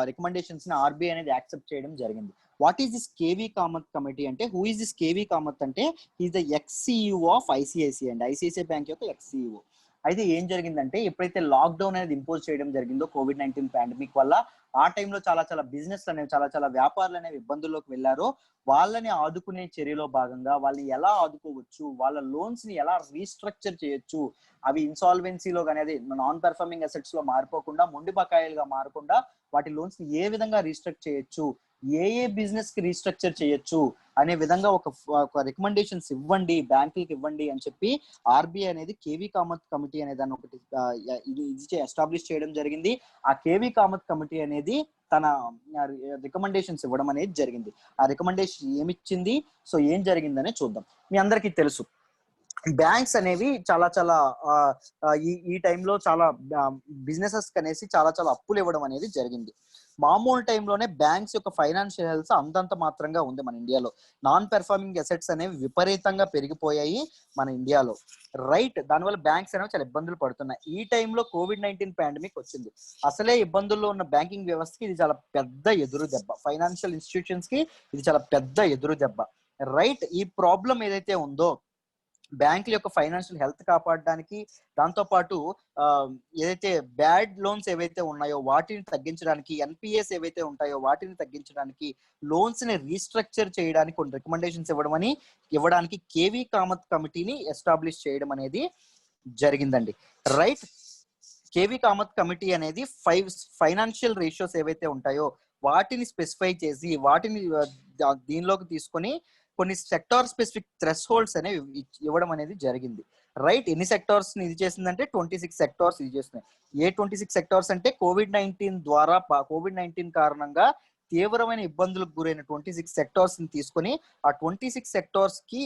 రికమెండేషన్స్ ని ఆర్బీఐ అనేది యాక్సెప్ట్ చేయడం జరిగింది. What is this KV Kamath committee అంటే, who is this KV Kamath అంటే is the ex CEO of ICICI అండి, ఐసిఐసిఐ బ్యాంక్ యొక్క ఎక్స్-సిఇఓ. అయితే ఏం జరిగిందంటే ఎప్పుడైతే లాక్డౌన్ అనేది ఇంపోజ్ చేయడం జరిగిందో COVID-19 పాండమిక్ వల్ల, ఆ టైంలో చాలా బిజినెస్ అనేవి చాలా వ్యాపారాలు అనేవి ఇబ్బందుల్లోకి వెళ్ళారో, వాళ్ళని ఆదుకునే చర్యలో భాగంగా వాళ్ళని ఎలా ఆదుకోవచ్చు, వాళ్ళ లోన్స్ ని ఎలా రీస్ట్రక్చర్ చేయొచ్చు, అవి ఇన్సాల్వెన్సీలో అనేది నాన్ పెర్ఫార్మింగ్ అసెట్స్ లో మారిపోకుండా మొండి బకాయిలుగా మారకుండా వాటి లోన్స్ ని ఏ విధంగా రీస్ట్రక్చర్ చేయొచ్చు, ఏ బిజినెస్ కి రీస్ట్రక్చర్ చేయొచ్చు అనే విధంగా ఒక రికమెండేషన్స్ ఇవ్వండి, బ్యాంకులకు ఇవ్వండి అని చెప్పి ఆర్బీఐ అనేది కేవీ కామత్ కమిటీ అనే దాన్ని ఒకటి ఇది ఎస్టాబ్లిష్ చేయడం జరిగింది. ఆ కేవీ కామత్ కమిటీ అనేది తన రికమెండేషన్స్ ఇవ్వడం అనేది జరిగింది. ఆ రికమెండేషన్ ఏమిచ్చింది, సో ఏం జరిగిందనే చూద్దాం. మీ అందరికీ తెలుసు బ్యాంక్స్ అనేవి చాలా ఈ టైంలో చాలా బిజినెసెస్ అనేసి చాలా అప్పులు ఇవ్వడం అనేది జరిగింది. మామూలు టైంలోనే బ్యాంక్స్ యొక్క ఫైనాన్షియల్ హెల్త్ అంతంత మాత్రంగా ఉంది మన ఇండియాలో. నాన్ పెర్ఫార్మింగ్ అసెట్స్ అనేవి విపరీతంగా పెరిగిపోయాయి మన ఇండియాలో. రైట్, దానివల్ల బ్యాంక్స్ అనేవి చాలా ఇబ్బందులు పడుతున్నాయి. ఈ టైంలో COVID-19 పాండమిక్ వచ్చింది. అసలే ఇబ్బందుల్లో ఉన్న బ్యాంకింగ్ వ్యవస్థకి ఇది చాలా పెద్ద ఎదురు దెబ్బ, ఫైనాన్షియల్ ఇన్స్టిట్యూషన్స్ కి ఇది చాలా పెద్ద ఎదురు దెబ్బ. రైట్, ఈ ప్రాబ్లం ఏదైతే ఉందో బ్యాంకుల యొక్క ఫైనాన్షియల్ హెల్త్ కాపాడడానికి, దాంతో పాటు ఏదైతే బ్యాడ్ లోన్స్ ఏవైతే ఉన్నాయో వాటిని తగ్గించడానికి, ఎన్పిఎస్ ఏవైతే ఉంటాయో వాటిని తగ్గించడానికి, లోన్స్ ని రీస్ట్రక్చర్ చేయడానికి కొన్ని రికమెండేషన్స్ ఇవ్వడానికి కేవీ కామత్ కమిటీని ఎస్టాబ్లిష్ చేయడం అనేది జరిగిందండి. రైట్, కేవీ కామత్ కమిటీ అనేది 5 ఫైనాన్షియల్ రేషియోస్ ఏవైతే ఉంటాయో వాటిని స్పెసిఫై చేసి వాటిని దీనిలోకి తీసుకొని కొన్ని సెక్టార్ స్పెసిఫిక్ థ్రెష్ హోల్డ్స్ అనేవి ఇవ్వడం అనేది జరిగింది. రైట్, ఎన్ని సెక్టార్స్ ఇది చేసిందంటే 26 సెక్టార్స్ ఇది చేస్తున్నాయి. ఏ 26 సెక్టార్స్ అంటే కోవిడ్-19 కారణంగా తీవ్రమైన ఇబ్బందులకు గురైన 26 సెక్టార్స్ ని తీసుకొని ఆ 26 సెక్టార్స్ కి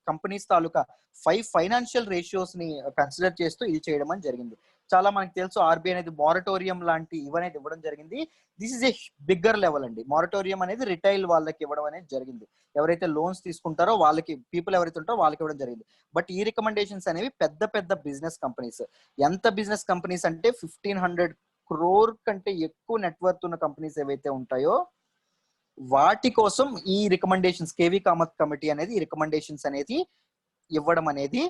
కంపెనీస్ తాలూకా 5 ఫైనాన్షియల్ రేషియోస్ ని కన్సిడర్ చేస్తూ ఇది చేయడం అని జరిగింది. చాలా మనకి తెలుసు ఆర్బీఐ అనేది మారటోరియం లాంటి ఇవనేది ఇవ్వడం జరిగింది. This is a bigger level అండి. మారటోరియం అనేది రిటైల్ వాళ్ళకి ఇవ్వడం అనేది జరిగింది. ఎవరైతే లోన్స్ తీసుకుంటారో వాళ్ళకి, పీపుల్ ఎవరైతే ఉంటారో వాళ్ళకి ఇవ్వడం జరిగింది. బట్ ఈ రికమెండేషన్స్ అనేవి పెద్ద బిజినెస్ కంపెనీస్, ఎంత బిజినెస్ కంపెనీస్ అంటే 1500 crore కంటే ఎక్కువ నెట్వర్త్ ఉన్న కంపెనీస్ ఏవైతే ఉంటాయో వాటి కోసం ఈ రికమెండేషన్స్ కేవీ కామత్ కమిటీ అనేది ఈ రికమెండేషన్స్ అనేది ఇవ్వడం అనేది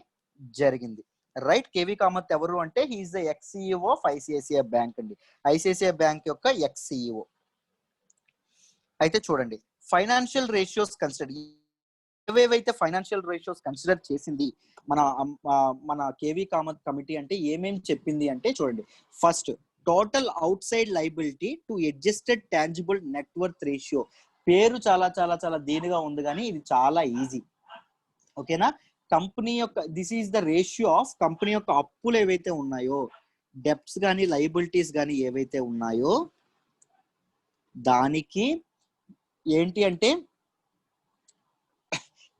జరిగింది. రైట్, కేవీ కామత్ ఎవరు అంటే he is the ex CEO of ICICI bank అండి, ఐసిఐసిఐ బ్యాంక్ యొక్క ఎక్స్-సిఇఓ. అయితే చూడండి, ఫైనాన్షియల్ రేషియోస్ కన్సిడర్ ఏవేవైతే ఫైనాన్షియల్ రేషియోస్ కన్సిడర్ చేసింది మన కేవీ కామత్ కమిటీ అంటే ఏమేమి చెప్పింది అంటే చూడండి, first total out side liability to adjusted tangible net worth ratio. పేరు చాలా దీనిగా ఉంది కానీ ఇది చాలా ఈజీ, ఓకేనా. కంపెనీ యొక్క this is the ratio of company యొక్క అప్పులు ఏవైతే ఉన్నాయో డెప్ట్స్ కానీ లయబిలిటీస్ కానీ ఏవైతే ఉన్నాయో దానికి ఏంటి అంటే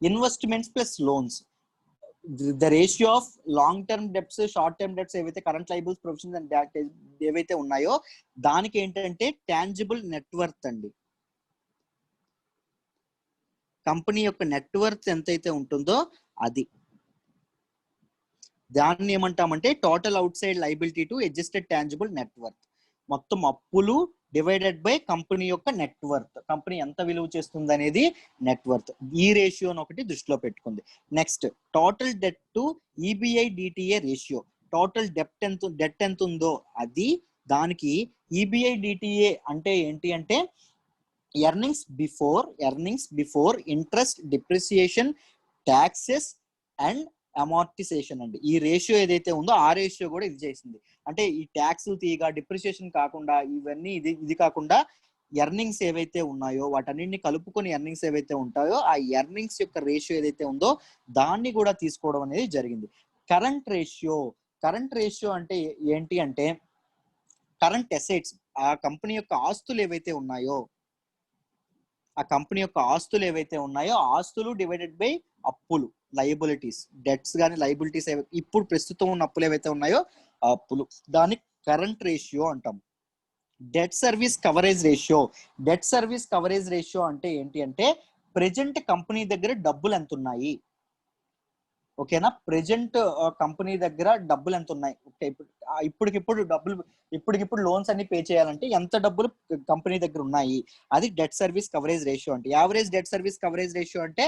investments plus loans, the ratio of long term debts, short term debts ఏవైతే current liabilities, provisions and debt ఏవైతే ఉన్నాయో దానికి ఏంటంటే టాంజిబుల్ నెట్వర్త్ అండి. కంపెనీ యొక్క నెట్వర్త్ ఎంతైతే ఉంటుందో అది, దాన్ని ఏమంటామంటే total outside liability to adjusted tangible net worth. మొత్తం అప్పులు డివైడెడ్ బై కంపెనీ యొక్క నెట్వర్త్, కంపెనీ ఎంత విలువ చేస్తుంది అనేది నెట్వర్త్. ఈ రేషియోని ఒకటి దృష్టిలో పెట్టుకుంది. Next total debt to EBITDA ratio, total debt ఎంత ఉందో అది, దానికి ఈబిఐ డిటిఏ అంటే ఏంటి అంటే earnings before interest, depreciation, taxes and amortisation అండి. ఈ రేషియో ఏదైతే ఉందో ఆ రేషియో కూడా ఇది చేసింది. అంటే ఈ ట్యాక్స్ తీయగా, డిప్రిసియేషన్ కాకుండా, ఇవన్నీ ఇది కాకుండా ఎర్నింగ్స్ ఏవైతే ఉన్నాయో వాటన్నింటిని కలుపుకొని ఎర్నింగ్స్ ఏవైతే ఉంటాయో ఆ ఎర్నింగ్స్ యొక్క రేషియో ఏదైతే ఉందో దాన్ని కూడా తీసుకోవడం అనేది జరిగింది. కరెంట్ రేషియో అంటే ఏంటి అంటే కరెంట్ అసెట్స్, ఆ కంపెనీ యొక్క ఆస్తులు ఏవైతే ఉన్నాయో ఆస్తులు డివైడెడ్ బై అప్పులు, లయబిలిటీస్, డెట్స్ కానీ లయబిలిటీస్ ఇప్పుడు ప్రస్తుతం ఉన్న అప్పులు ఏవైతే ఉన్నాయో ఆ అప్పులు, దాన్ని కరెంట్ రేషియో అంటాం. డెట్ సర్వీస్ కవరేజ్ రేషియో అంటే ఏంటి అంటే ప్రెజెంట్ కంపెనీ దగ్గర డబ్బులు ఎంత ఉన్నాయి, ఓకేనా, ప్రెజెంట్ కంపెనీ దగ్గర డబ్బులు ఎంత ఉన్నాయి, ఇప్పటికిప్పుడు లోన్స్ అన్ని పే చేయాలంటే ఎంత డబ్బులు కంపెనీ దగ్గర ఉన్నాయి, అది డెట్ సర్వీస్ కవరేజ్ రేషియో అంటే. Average debt service coverage ratio అంటే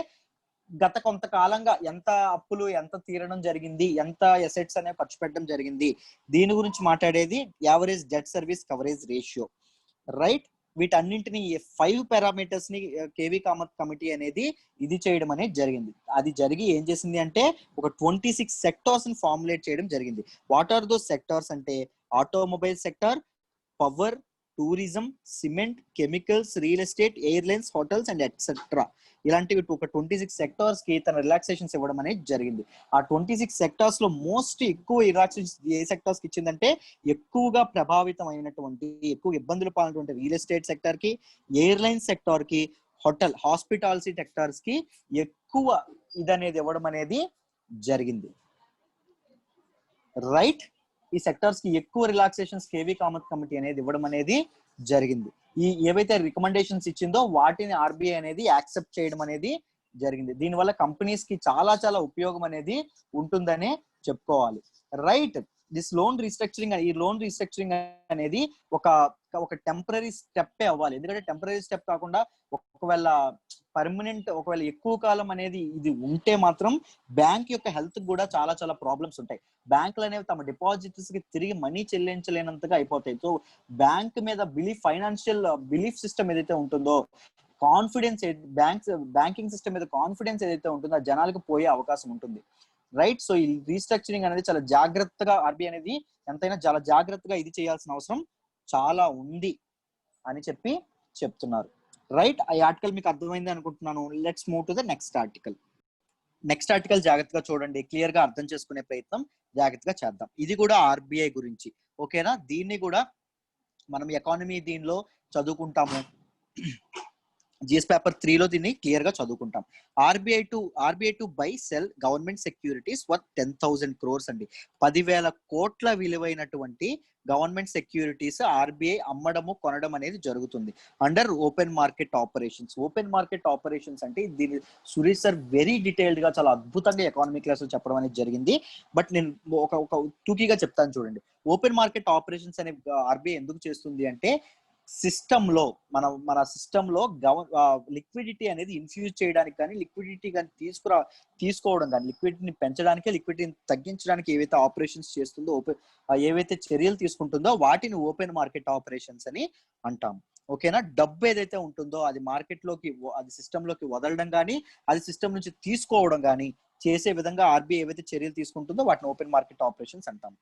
గత కొంతకాలంగా ఎంత అప్పులు ఎంత తీరడం జరిగింది, ఎంత అసెట్స్ అనేవి ఖర్చు పెట్టడం జరిగింది, దీని గురించి మాట్లాడేది average debt service coverage ratio, right. వీటన్నింటిని 5 పారామీటర్స్ ని కేవీ కామత్ కమిటీ అనేది ఇది చేయడం అనేది జరిగింది. అది జరిగి ఏం చేసింది అంటే ఒక 26 సెక్టార్స్ ని ఫార్ములేట్ చేయడం జరిగింది. వాట్ ఆర్ దోస్ సెక్టార్స్ అంటే automobile sector, power, tourism, cement, chemicals, real estate, airlines, hotels and etcetera. ఇలాంటివి ఒక 26 సెక్టార్స్ కి తన రిలాక్సేషన్స్ ఇవ్వడం అనేది జరిగింది. ఆ 26 సెక్టార్స్ లో మోస్ట్ ఎక్కువ రిలాక్సేషన్స్ ఏ సెక్టార్స్ కి ఇచ్చిందంటే ఎక్కువగా ప్రభావితం అయినటువంటి, ఎక్కువ ఇబ్బందులు పాలైనటువంటి రియల్ ఎస్టేట్ సెక్టార్ కి, ఎయిర్లైన్స్ సెక్టార్ కి, హాస్పిటాలిటీ సెక్టార్స్ కి ఎక్కువ ఇదనేది ఇవ్వడం అనేది జరిగింది, రైట్. ఈ సెక్టార్స్ కి ఎక్కువ రిలాక్సేషన్స్ కేవీ కామత్ కమిటీ అనేది ఇవ్వడం అనేది జరిగింది. ఈ ఏవైతే రికమెండేషన్స్ ఇచ్చిందో వాటిని ఆర్బీఐ అనేది యాక్సెప్ట్ చేయడం అనేది జరిగింది. దీనివల్ల కంపెనీస్ కి చాలా చాలా ఉపయోగం అనేది ఉంటుందనే చెప్పుకోవాలి, రైట్. దిస్ లోన్ రీస్ట్రక్చరింగ్, ఈ లోన్ రీస్ట్రక్చరింగ్ అనేది ఒక టెంపరీ స్టెప్ అవ్వాలి. ఎందుకంటే టెంపరీ స్టెప్ కాకుండా ఒకవేళ ఎక్కువ కాలం అనేది ఇది ఉంటే మాత్రం బ్యాంక్ యొక్క హెల్త్ కూడా చాలా చాలా ప్రాబ్లమ్స్ ఉంటాయి. బ్యాంకులు అనేవి తమ డిపాజిటర్స్ కి తిరిగి మనీ చెల్లించలేనంతగా అయిపోతాయి. సో బ్యాంక్ మీద ఫైనాన్షియల్ బిలీఫ్ సిస్టమ్ ఏదైతే ఉంటుందో, కాన్ఫిడెన్స్, బ్యాంకింగ్ సిస్టమ్ మీద కాన్ఫిడెన్స్ ఏదైతే ఉంటుందో ఆ జనాలకు పోయే అవకాశం ఉంటుంది, రైట్. సో ఈ రీస్ట్రక్చరింగ్ అనేది చాలా జాగ్రత్తగా ఆర్బీఐ అనేది ఎంతైనా చాలా జాగ్రత్తగా ఇది చేయాల్సిన అవసరం చాలా ఉంది అని చెప్తున్నారు, రైట్. ఈ ఆర్టికల్ మీకు అర్థమైంది అనుకుంటున్నాను. Let's move to the next article జాగ్రత్తగా చూడండి, క్లియర్ గా అర్థం చేసుకునే ప్రయత్నం జాగ్రత్తగా చేద్దాం. ఇది కూడా ఆర్బీఐ గురించి, ఓకేనా. దీన్ని కూడా మనం ఎకానమీ దీనిలో చదువుకుంటాము, జిఎస్ పేపర్ 3లో దీన్ని క్లియర్ గా చదువుకుంటాం. RBI to buy sell government securities worth 10,000 crores అండి. 10,000 కోట్ల విలువైనటువంటి గవర్నమెంట్ సెక్యూరిటీస్ ఆర్బీఐ అమ్మడము కొనడం అనేది జరుగుతుంది అండర్ ఓపెన్ మార్కెట్ ఆపరేషన్స్ అంటే దీని సురేష్ సార్ వెరీ డీటెయిల్డ్ గా చాలా అద్భుతంగా ఎకానమీ క్లాస్ లో చెప్పడం అనేది జరిగింది. బట్ నేను ఒక టూకీగా చెప్తాను చూడండి. ఓపెన్ మార్కెట్ ఆపరేషన్స్ అనే ఆర్బీఐ ఎందుకు చేస్తుంది అంటే సిస్టమ్ లో మన సిస్టమ్ లో లిక్విడిటీ అనేది ఇన్ఫ్యూజ్ చేయడానికి కానీ, లిక్విడిటీ కానీ తీసుకోవడం కానీ, లిక్విడిటీని పెంచడానికి, లిక్విడిటీని తగ్గించడానికి ఏవైతే ఆపరేషన్స్ చేస్తుందో, ఏవైతే చర్యలు తీసుకుంటుందో వాటిని ఓపెన్ మార్కెట్ ఆపరేషన్స్ అని అంటాం, ఓకేనా. డబ్బు ఏదైతే ఉంటుందో అది మార్కెట్ లోకి, అది సిస్టమ్ లోకి వదలడం కానీ, అది సిస్టమ్ నుంచి తీసుకోవడం కానీ చేసే విధంగా ఆర్బీఐ ఏవైతే చర్యలు తీసుకుంటుందో వాటిని ఓపెన్ మార్కెట్ ఆపరేషన్స్ అంటాం,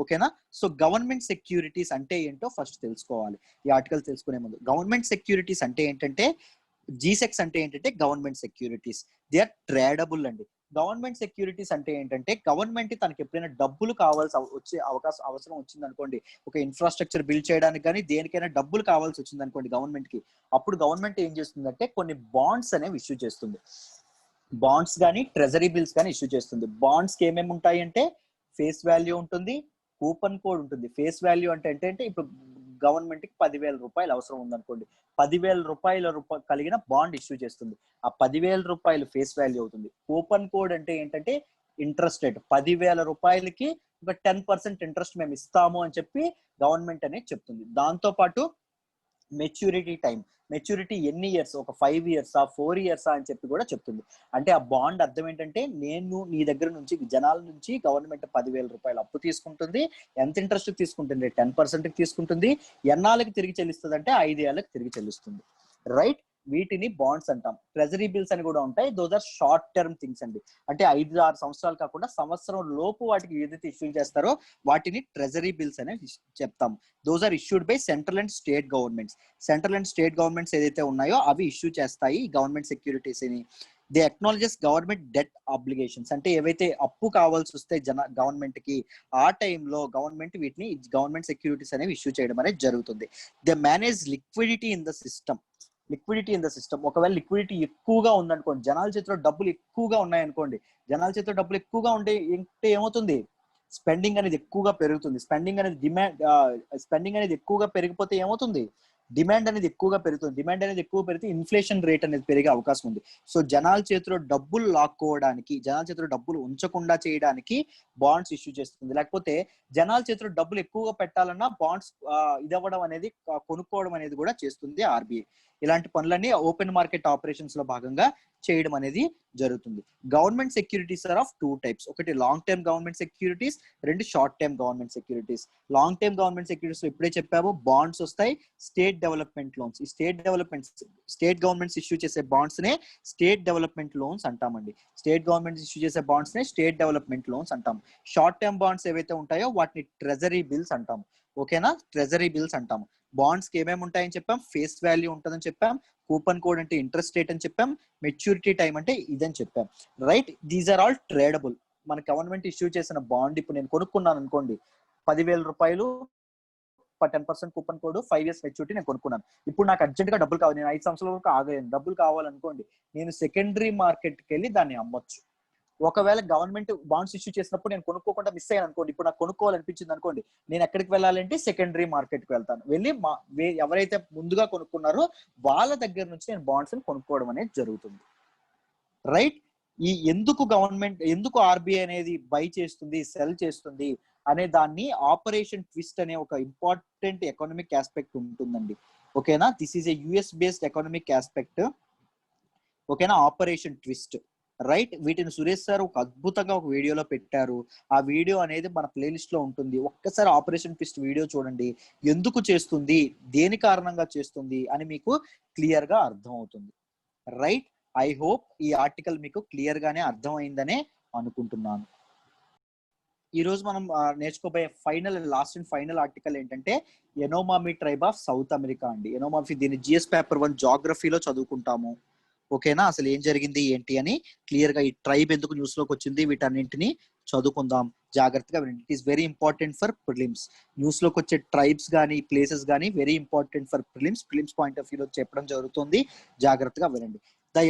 ఓకేనా. సో గవర్నమెంట్ సెక్యూరిటీస్ అంటే ఏంటో ఫస్ట్ తెలుసుకోవాలి. ఈ ఆర్టికల్ తెలుసుకునే ముందు గవర్నమెంట్ సెక్యూరిటీస్ అంటే ఏంటంటే, జీసెక్స్ అంటే ఏంటంటే government securities, they are tradable అండి. గవర్నమెంట్ సెక్యూరిటీస్ అంటే ఏంటంటే గవర్నమెంట్ తనకి ఎప్పుడైనా డబ్బులు వచ్చే అవసరం వచ్చింది అనుకోండి, ఒక ఇన్ఫ్రాస్ట్రక్చర్ బిల్డ్ చేయడానికి కానీ దేనికైనా డబ్బులు కావాల్సి వచ్చింది అనుకోండి గవర్నమెంట్ కి, అప్పుడు గవర్నమెంట్ ఏం చేస్తుందంటే కొన్ని బాండ్స్ అనేవి ఇష్యూ చేస్తుంది. బాండ్స్ కానీ ట్రెజరీ బిల్స్ కానీ ఇష్యూ చేస్తుంది. బాండ్స్ కి ఏమేమి ఉంటాయి అంటే ఫేస్ వాల్యూ ఉంటుంది, కూపన్ కోడ్ ఉంటుంది. ఫేస్ వాల్యూ అంటే ఏంటంటే ఇప్పుడు గవర్నమెంట్ కి 10,000 రూపాయలు అవసరం ఉందనుకోండి, 10,000 రూపాయల కలిగిన బాండ్ ఇష్యూ చేస్తుంది. ఆ 10,000 రూపాయలు ఫేస్ వాల్యూ అవుతుంది. కూపన్ కోడ్ అంటే ఏంటంటే ఇంట్రెస్ట్ రేట్, 10,000 రూపాయలకి ఒక 10% ఇంట్రెస్ట్ మేము ఇస్తాము అని చెప్పి గవర్నమెంట్ అనేది చెప్తుంది. దాంతో పాటు మెచ్యూరిటీ టైం, మెచ్యూరిటీ ఎన్ని ఇయర్స్, ఒక 5 ఇయర్సా 4 ఇయర్సా అని చెప్పి కూడా చెప్తుంది. అంటే ఆ బాండ్ అర్థం ఏంటంటే నేను నీ దగ్గర నుంచి జనాల నుంచి గవర్నమెంట్ 10,000 రూపాయలు అప్పు తీసుకుంటుంది. ఎంత ఇంట్రెస్ట్ తీసుకుంటుంది? 10% తీసుకుంటుంది. ఎన్నాళ్ళకి తిరిగి చెల్లిస్తుంది అంటే 5 ఏళ్ళకి తిరిగి చెల్లిస్తుంది. రైట్, వీటిని బాండ్స్ అంటాం. ట్రెజరీ బిల్స్ అని కూడా ఉంటాయి. Those are short term things అండి. అంటే 5-6 సంవత్సరాలు కాకుండా సంవత్సరం లోపు వాటికి ఏదైతే ఇష్యూ చేస్తారో వాటిని ట్రెజరీ బిల్స్ అనేవి చెప్తాం. Those are issued by central and state governments. Central and state governments ఏదైతే ఉన్నాయో అవి ఇష్యూ చేస్తాయి గవర్నమెంట్ సెక్యూరిటీస్ ని. They acknowledges government debt obligations. అంటే ఏవైతే అప్పు కావాల్సి వస్తే గవర్నమెంట్ కి, ఆ టైంలో గవర్నమెంట్ వీటిని గవర్నమెంట్ సెక్యూరిటీస్ అనేవి ఇష్యూ చేయడం అనేది జరుగుతుంది. They manage liquidity in the system. Liquidity in the system, ఒకవేళ లిక్విడిటీ ఎక్కువగా ఉందనుకోండి, జనాల చేతిలో డబ్బులు ఎక్కువగా ఉన్నాయనుకోండి, జనాల చేతిలో డబ్బులు ఎక్కువగా ఉంటే ఏమవుతుంది? స్పెండింగ్ అనేది ఎక్కువగా పెరుగుతుంది. స్పెండింగ్ అనేది ఎక్కువగా పెరిగిపోతే ఏమవుతుంది? డిమాండ్ అనేది ఎక్కువగా పెరుగుతుంది. డిమాండ్ అనేది ఎక్కువ పెరిగితే ఇన్ఫ్లేషన్ రేట్ అనేది పెరిగే అవకాశం ఉంది. సో జనాల చేతిలో డబ్బులు లాక్కోవడానికి, జనాల చేతిలో డబ్బులు ఉంచకుండా చేయడానికి బాండ్స్ ఇష్యూ చేస్తుంది. లేకపోతే జనాల చేతిలో డబ్బులు ఎక్కువగా పెట్టాలన్నా బాండ్స్ ఇదవ్వడం అనేది, కొనుక్కోవడం అనేది కూడా చేస్తుంది ఆర్బీఐ. ఇలాంటి పనులన్నీ ఓపెన్ మార్కెట్ ఆపరేషన్స్ లో భాగంగా చేయడం అనేది జరుగుతుంది. Government securities are of 2 types. ఒకటి లాంగ్ టర్మ్ గవర్నమెంట్ సెక్యూరిటీస్, రెండు short term government securities. Long term government securities లో ఇప్పుడే చెప్పాము, బాండ్స్ వస్తాయి, స్టేట్ డెవలప్మెంట్ లోన్స్. ఈ స్టేట్ గవర్నమెంట్స్ ఇష్యూ చేసే బాండ్స్ నే స్టేట్ డెవలప్మెంట్ లోన్స్ అంటామండి. స్టేట్ గవర్నమెంట్స్ ఇష్యూ చేసే బాండ్స్ నే స్టేట్ డెవలప్మెంట్ లోన్స్ అంటాం. షార్ట్ టర్మ్ బాండ్స్ ఏవైతే ఉంటాయో వాటిని ట్రెజరీ బిల్స్ అంటాం. ఓకేనా, ట్రెజరీ బిల్స్ అంటాము. బాండ్స్ కి ఏమేమి ఉంటాయని చెప్పాం? ఫేస్ వాల్యూ ఉంటుందని చెప్పాం, కూపన్ కోడ్ అంటే ఇంట్రెస్ట్ రేట్ అని చెప్పాం, మెచ్యూరిటీ టైం అంటే ఇదని చెప్పాం. Right, these are all tradable. మన గవర్నమెంట్ ఇష్యూ చేసిన బాండ్ ఇప్పుడు నేను కొనుక్కున్నాను అనుకోండి, 10,000 రూపాయలు 10% కూపన్ కోడ్, 5 ఇయర్స్ మెచ్యూరిటీ నేను కొనుక్కున్నాను. ఇప్పుడు నాకు అర్జెంట్ గా డబ్బులు కావాలి, నేను 5 సంవత్సరాల వరకు ఆగలేను, డబ్బులు కావాలనుకోండి, నేను సెకండరీ మార్కెట్కి వెళ్ళి దాన్ని అమ్మొచ్చు. ఒకవేళ గవర్నమెంట్ బాండ్స్ ఇష్యూ చేసినప్పుడు నేను కొనుక్కోకుండా మిస్ అయ్యాను అనుకోండి, ఇప్పుడు నాకు కొనుక్కోవాలనిపించింది అనుకోండి, నేను ఎక్కడికి వెళ్ళాలంటే సెకండరీ మార్కెట్ కి వెళ్తాను. వెళ్ళి ఎవరైతే ముందుగా కొనుక్కున్నారో వాళ్ళ దగ్గర నుంచి నేను బాండ్స్ కొనుక్కోవడం అనేది జరుగుతుంది. రైట్, ఎందుకు ఆర్బీఐ అనేది బై చేస్తుంది, సెల్ చేస్తుంది అనే దాన్ని ఆపరేషన్ ట్విస్ట్ అనే ఒక ఇంపార్టెంట్ ఎకనామిక్ ఆస్పెక్ట్ ఉంటుందండి. ఓకేనా, this is a US based economic aspect. ఓకేనా, ఆపరేషన్ ట్విస్ట్. రైట్, వీటిని సురేష్ సార్ ఒక అద్భుతంగా ఒక వీడియోలో పెట్టారు. ఆ వీడియో అనేది మన ప్లేలిస్ట్ లో ఉంటుంది. ఒక్కసారి ఆపరేషన్ ట్విస్ట్ వీడియో చూడండి. ఎందుకు చేస్తుంది, దేని కారణంగా చేస్తుంది అని మీకు క్లియర్ గా అర్థం అవుతుంది. రైట్, ఐ హోప్ ఈ ఆర్టికల్ మీకు క్లియర్ గానే అర్థమైందనే అనుకుంటున్నాను. ఈ రోజు మనం నేర్చుకోబోయే లాస్ట్ అండ్ ఫైనల్ ఆర్టికల్ ఏంటంటే ఎనోమామి ట్రైబ్ ఆఫ్ సౌత్ అమెరికా అండి. ఎనోమామి, దీన్ని జిఎస్ పేపర్ 1 జాగ్రఫీలో చదువుకుంటాము. ఓకేనా, అసలు ఏం జరిగింది ఏంటి అని క్లియర్ గా, ఈ ట్రైబ్ ఎందుకు న్యూస్ లోకి వచ్చింది, వీటన్నింటిని చదువుకుందాం జాగ్రత్తగా. It is very important for prelims. News లోకి వచ్చే ట్రైబ్స్ కానీ ప్లేసెస్ కానీ very important for prelims point of వ్యూలో చెప్పడం జరుగుతుంది. జాగ్రత్తగా వినండి. The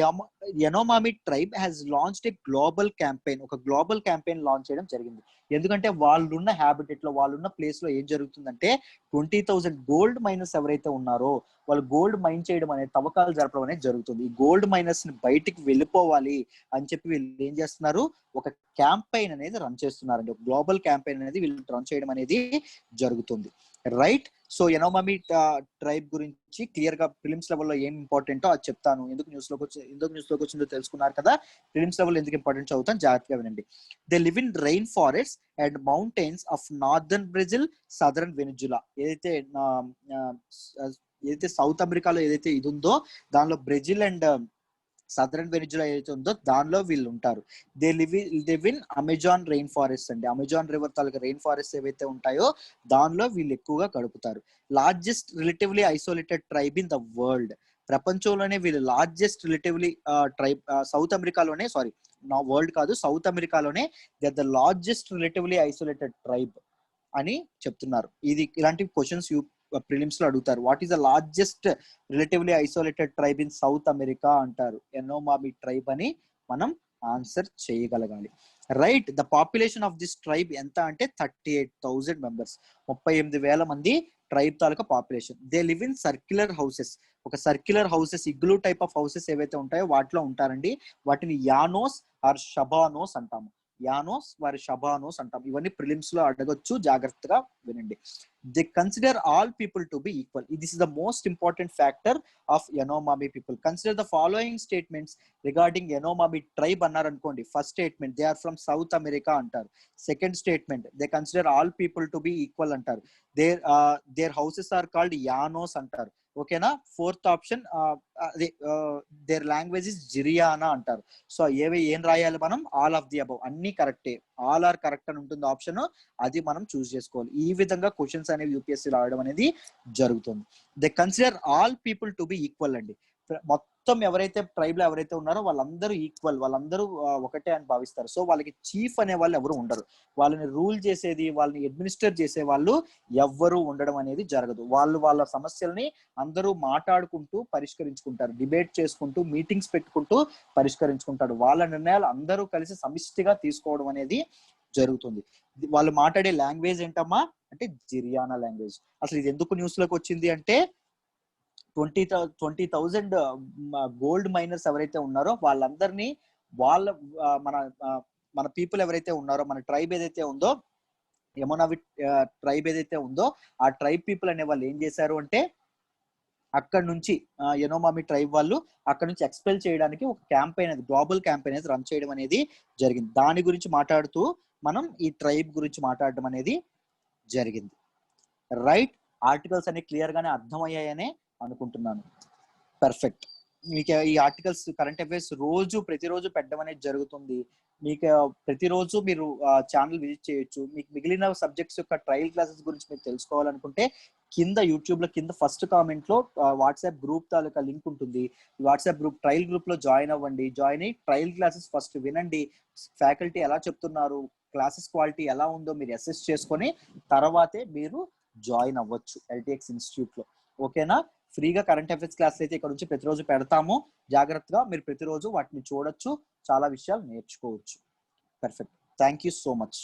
Yanomami tribe has launched a global campaign. ఒక గ్లోబల్ క్యాంపెయిన్ లాంచ్ చేయడం జరిగింది. ఎందుకంటే వాళ్ళున్న హ్యాబిటెట్ లో, వాళ్ళున్న ప్లేస్ లో ఏం జరుగుతుందంటే 20,000 గోల్డ్ మైనర్స్ ఎవరైతే ఉన్నారో వాళ్ళు గోల్డ్ మైన్ చేయడం అనేది, తవ్వకాలు జరపడం అనేది జరుగుతుంది. ఈ గోల్డ్ మైనర్స్ ని బయటికి వెళ్ళిపోవాలి అని చెప్పి వీళ్ళు ఏం చేస్తున్నారు, ఒక క్యాంపెయిన్ అనేది రన్ చేస్తున్నారండి. ఒక గ్లోబల్ క్యాంపెయిన్ అనేది వీళ్ళు రన్ చేయడం అనేది జరుగుతుంది. రైట్, సో ఎనోమామి ట్రైబ్ గురించి క్లియర్ గా ప్రిలిమ్స్ లెవెల్లో ఏం ఇంపార్టెంటో అది చెప్తాను. ఎందుకు న్యూస్ లోకి వచ్చిందో తెలుసుకున్నారు కదా. ప్రిలిమ్స్ లెవెల్ ఎందుకు ఇంపార్టెంట్ చదువుతాను, జాగ్రత్తగా వినండి. They live in rain forest and mountains of northern Brazil, southern Venezuela. ఏదైతే సౌత్ అమెరికాలో ఏదైతే ఇది ఉందో దానిలో బ్రెజిల్ అండ్ సదరన్ వెనిజులా ఏదైతే ఉందో దానిలో వీళ్ళు ఉంటారు. They live in Amazon rain forest అండి. అమెజాన్ రివర్ తాలూకా రెయిన్ ఫారెస్ట్ ఏవైతే ఉంటాయో దానిలో వీళ్ళు ఎక్కువగా గడుపుతారు. Largest relatively isolated tribe in the world. ప్రపంచంలోనే వీళ్ళు లార్జెస్ట్ రిలేటివ్లీ ట్రైబ్, సౌత్ అమెరికాలోనే, సారీ నా వరల్డ్ కాదు, సౌత్ అమెరికాలోనే they are the largest relatively isolated tribe అని చెప్తున్నారు. ఇది ఇలాంటి క్వశ్చన్స్ ప్రిలిమ్స్ లో అడుగుతారు. What is the largest relatively isolated tribe in South America అంటారు. ఎనోమామి ట్రైబ్ అని మనం ఆన్సర్ చేయగలగాలి. Right, the population of this tribe ఎంత అంటే 38,000 మెంబర్స్, 38,000 మంది ట్రైబ్ తాలూకా population. They live in circular houses, ఒక circular houses, igloo type of houses ఏవైతే ఉంటాయో వాటిలో ఉంటారండి. వాటిని యానోస్ ఆర్ షబానోస్ అంటాము. యానోస్ వారి షబానోస్ అంటాం. ఇవన్నీ ప్రిలిమ్స్ లో అడగొచ్చు, జాగ్రత్తగా వినండి. They consider all people to be equal. This is the most important factor of Yanomami people. Consider the following statements regarding Yanomami tribe అన్నారు అనుకోండి. First statement they are from South America అంటారు. Second statement they consider all people to be equal అంటారు. Their houses are called yanos అంటారు. ఓకేనా. Fourth option their language is Xiriana అంటారు. సో ఏం రాయాలి మనం? ఆల్ ఆఫ్ ది అబౌవ్, అన్ని కరెక్టే, ఆల్ ఆర్ కరెక్ట్ అని ఉంటుంది ఆప్షన్, అది మనం చూస్ చేసుకోవాలి. ఈ విధంగా క్వశ్చన్స్ అనేవి యూపీఎస్సీ రావడం అనేది జరుగుతుంది. They consider all people to be equal అండి. మొత్తం ఎవరైతే ట్రైబ్ లో ఎవరైతే ఉన్నారో వాళ్ళందరూ ఈక్వల్, వాళ్ళందరూ ఒకటే అని భావిస్తారు. సో వాళ్ళకి చీఫ్ అనే వాళ్ళు ఎవరు ఉండరు. వాళ్ళని రూల్ చేసేది, వాళ్ళని అడ్మినిస్టర్ చేసే వాళ్ళు ఎవ్వరూ ఉండడం అనేది జరగదు. వాళ్ళ సమస్యల్ని అందరూ మాట్లాడుకుంటూ పరిష్కరించుకుంటారు, డిబేట్ చేసుకుంటూ, మీటింగ్స్ పెట్టుకుంటూ పరిష్కరించుకుంటారు. వాళ్ళ నిర్ణయాలు అందరూ కలిసి సమిష్టిగా తీసుకోవడం అనేది జరుగుతుంది. వాళ్ళు మాట్లాడే లాంగ్వేజ్ ఏంటమ్మా అంటే జిరియానా లాంగ్వేజ్. అసలు ఇది ఎందుకు న్యూస్ లోకి వచ్చింది అంటే 20,000 గోల్డ్ మైనర్స్ ఎవరైతే ఉన్నారో వాళ్ళందరినీ వాళ్ళ మన మన పీపుల్ ఎవరైతే ఉన్నారో, మన ట్రైబ్ ఏదైతే ఉందో, యమునావి ట్రైబ్ ఏదైతే ఉందో, ఆ ట్రైబ్ పీపుల్ అనే వాళ్ళు ఏం చేశారు అంటే అక్కడ నుంచి ఎనోమామి ట్రైబ్ వాళ్ళు అక్కడ నుంచి ఎక్స్పెల్ చేయడానికి ఒక క్యాంపెయిన్, అది గ్లోబల్ క్యాంపెయిన్ అనేది రన్ చేయడం అనేది జరిగింది. దాని గురించి మాట్లాడుతూ మనం ఈ ట్రైబ్ గురించి మాట్లాడడం అనేది జరిగింది. రైట్, ఆర్టికల్స్ అన్ని క్లియర్ గానే అర్థమయ్యాయనే అనుకుంటున్నాను. పర్ఫెక్ట్. మీకు ఈ ఆర్టికల్స్, కరెంట్ అఫైర్స్ ప్రతిరోజు పెట్టడం అనేది జరుగుతుంది. మీకు ప్రతిరోజు మీరు ఛానల్ విజిట్ చేయొచ్చు. మీకు మిగిలిన సబ్జెక్ట్స్ యొక్క ట్రయల్ క్లాసెస్ గురించి మీరు తెలుసుకోవాలనుకుంటే కింద యూట్యూబ్ లో కింద ఫస్ట్ కామెంట్ లో వాట్సాప్ గ్రూప్ తాలూకా లింక్ ఉంటుంది. వాట్సాప్ గ్రూప్, ట్రయల్ గ్రూప్ లో జాయిన్ అవ్వండి. జాయిన్ అయ్యి ట్రయల్ క్లాసెస్ ఫస్ట్ వినండి. ఫ్యాకల్టీ ఎలా చెప్తున్నారు, క్లాసెస్ క్వాలిటీ ఎలా ఉందో మీరు అసెస్ చేసుకొని తర్వాతే మీరు జాయిన్ అవ్వచ్చు ఎల్టీఎక్స్ ఇన్స్టిట్యూట్ లో. ఓకేనా. ఫ్రీగా కరెంట్ అఫైర్స్ క్లాస్ అయితే ఇక్కడ నుంచి ప్రతిరోజు పెడతాము. జాగ్రత్తగా మీరు ప్రతిరోజు వాటిని చూడొచ్చు, చాలా విషయాలు నేర్చుకోవచ్చు. Perfect. Thank you so much.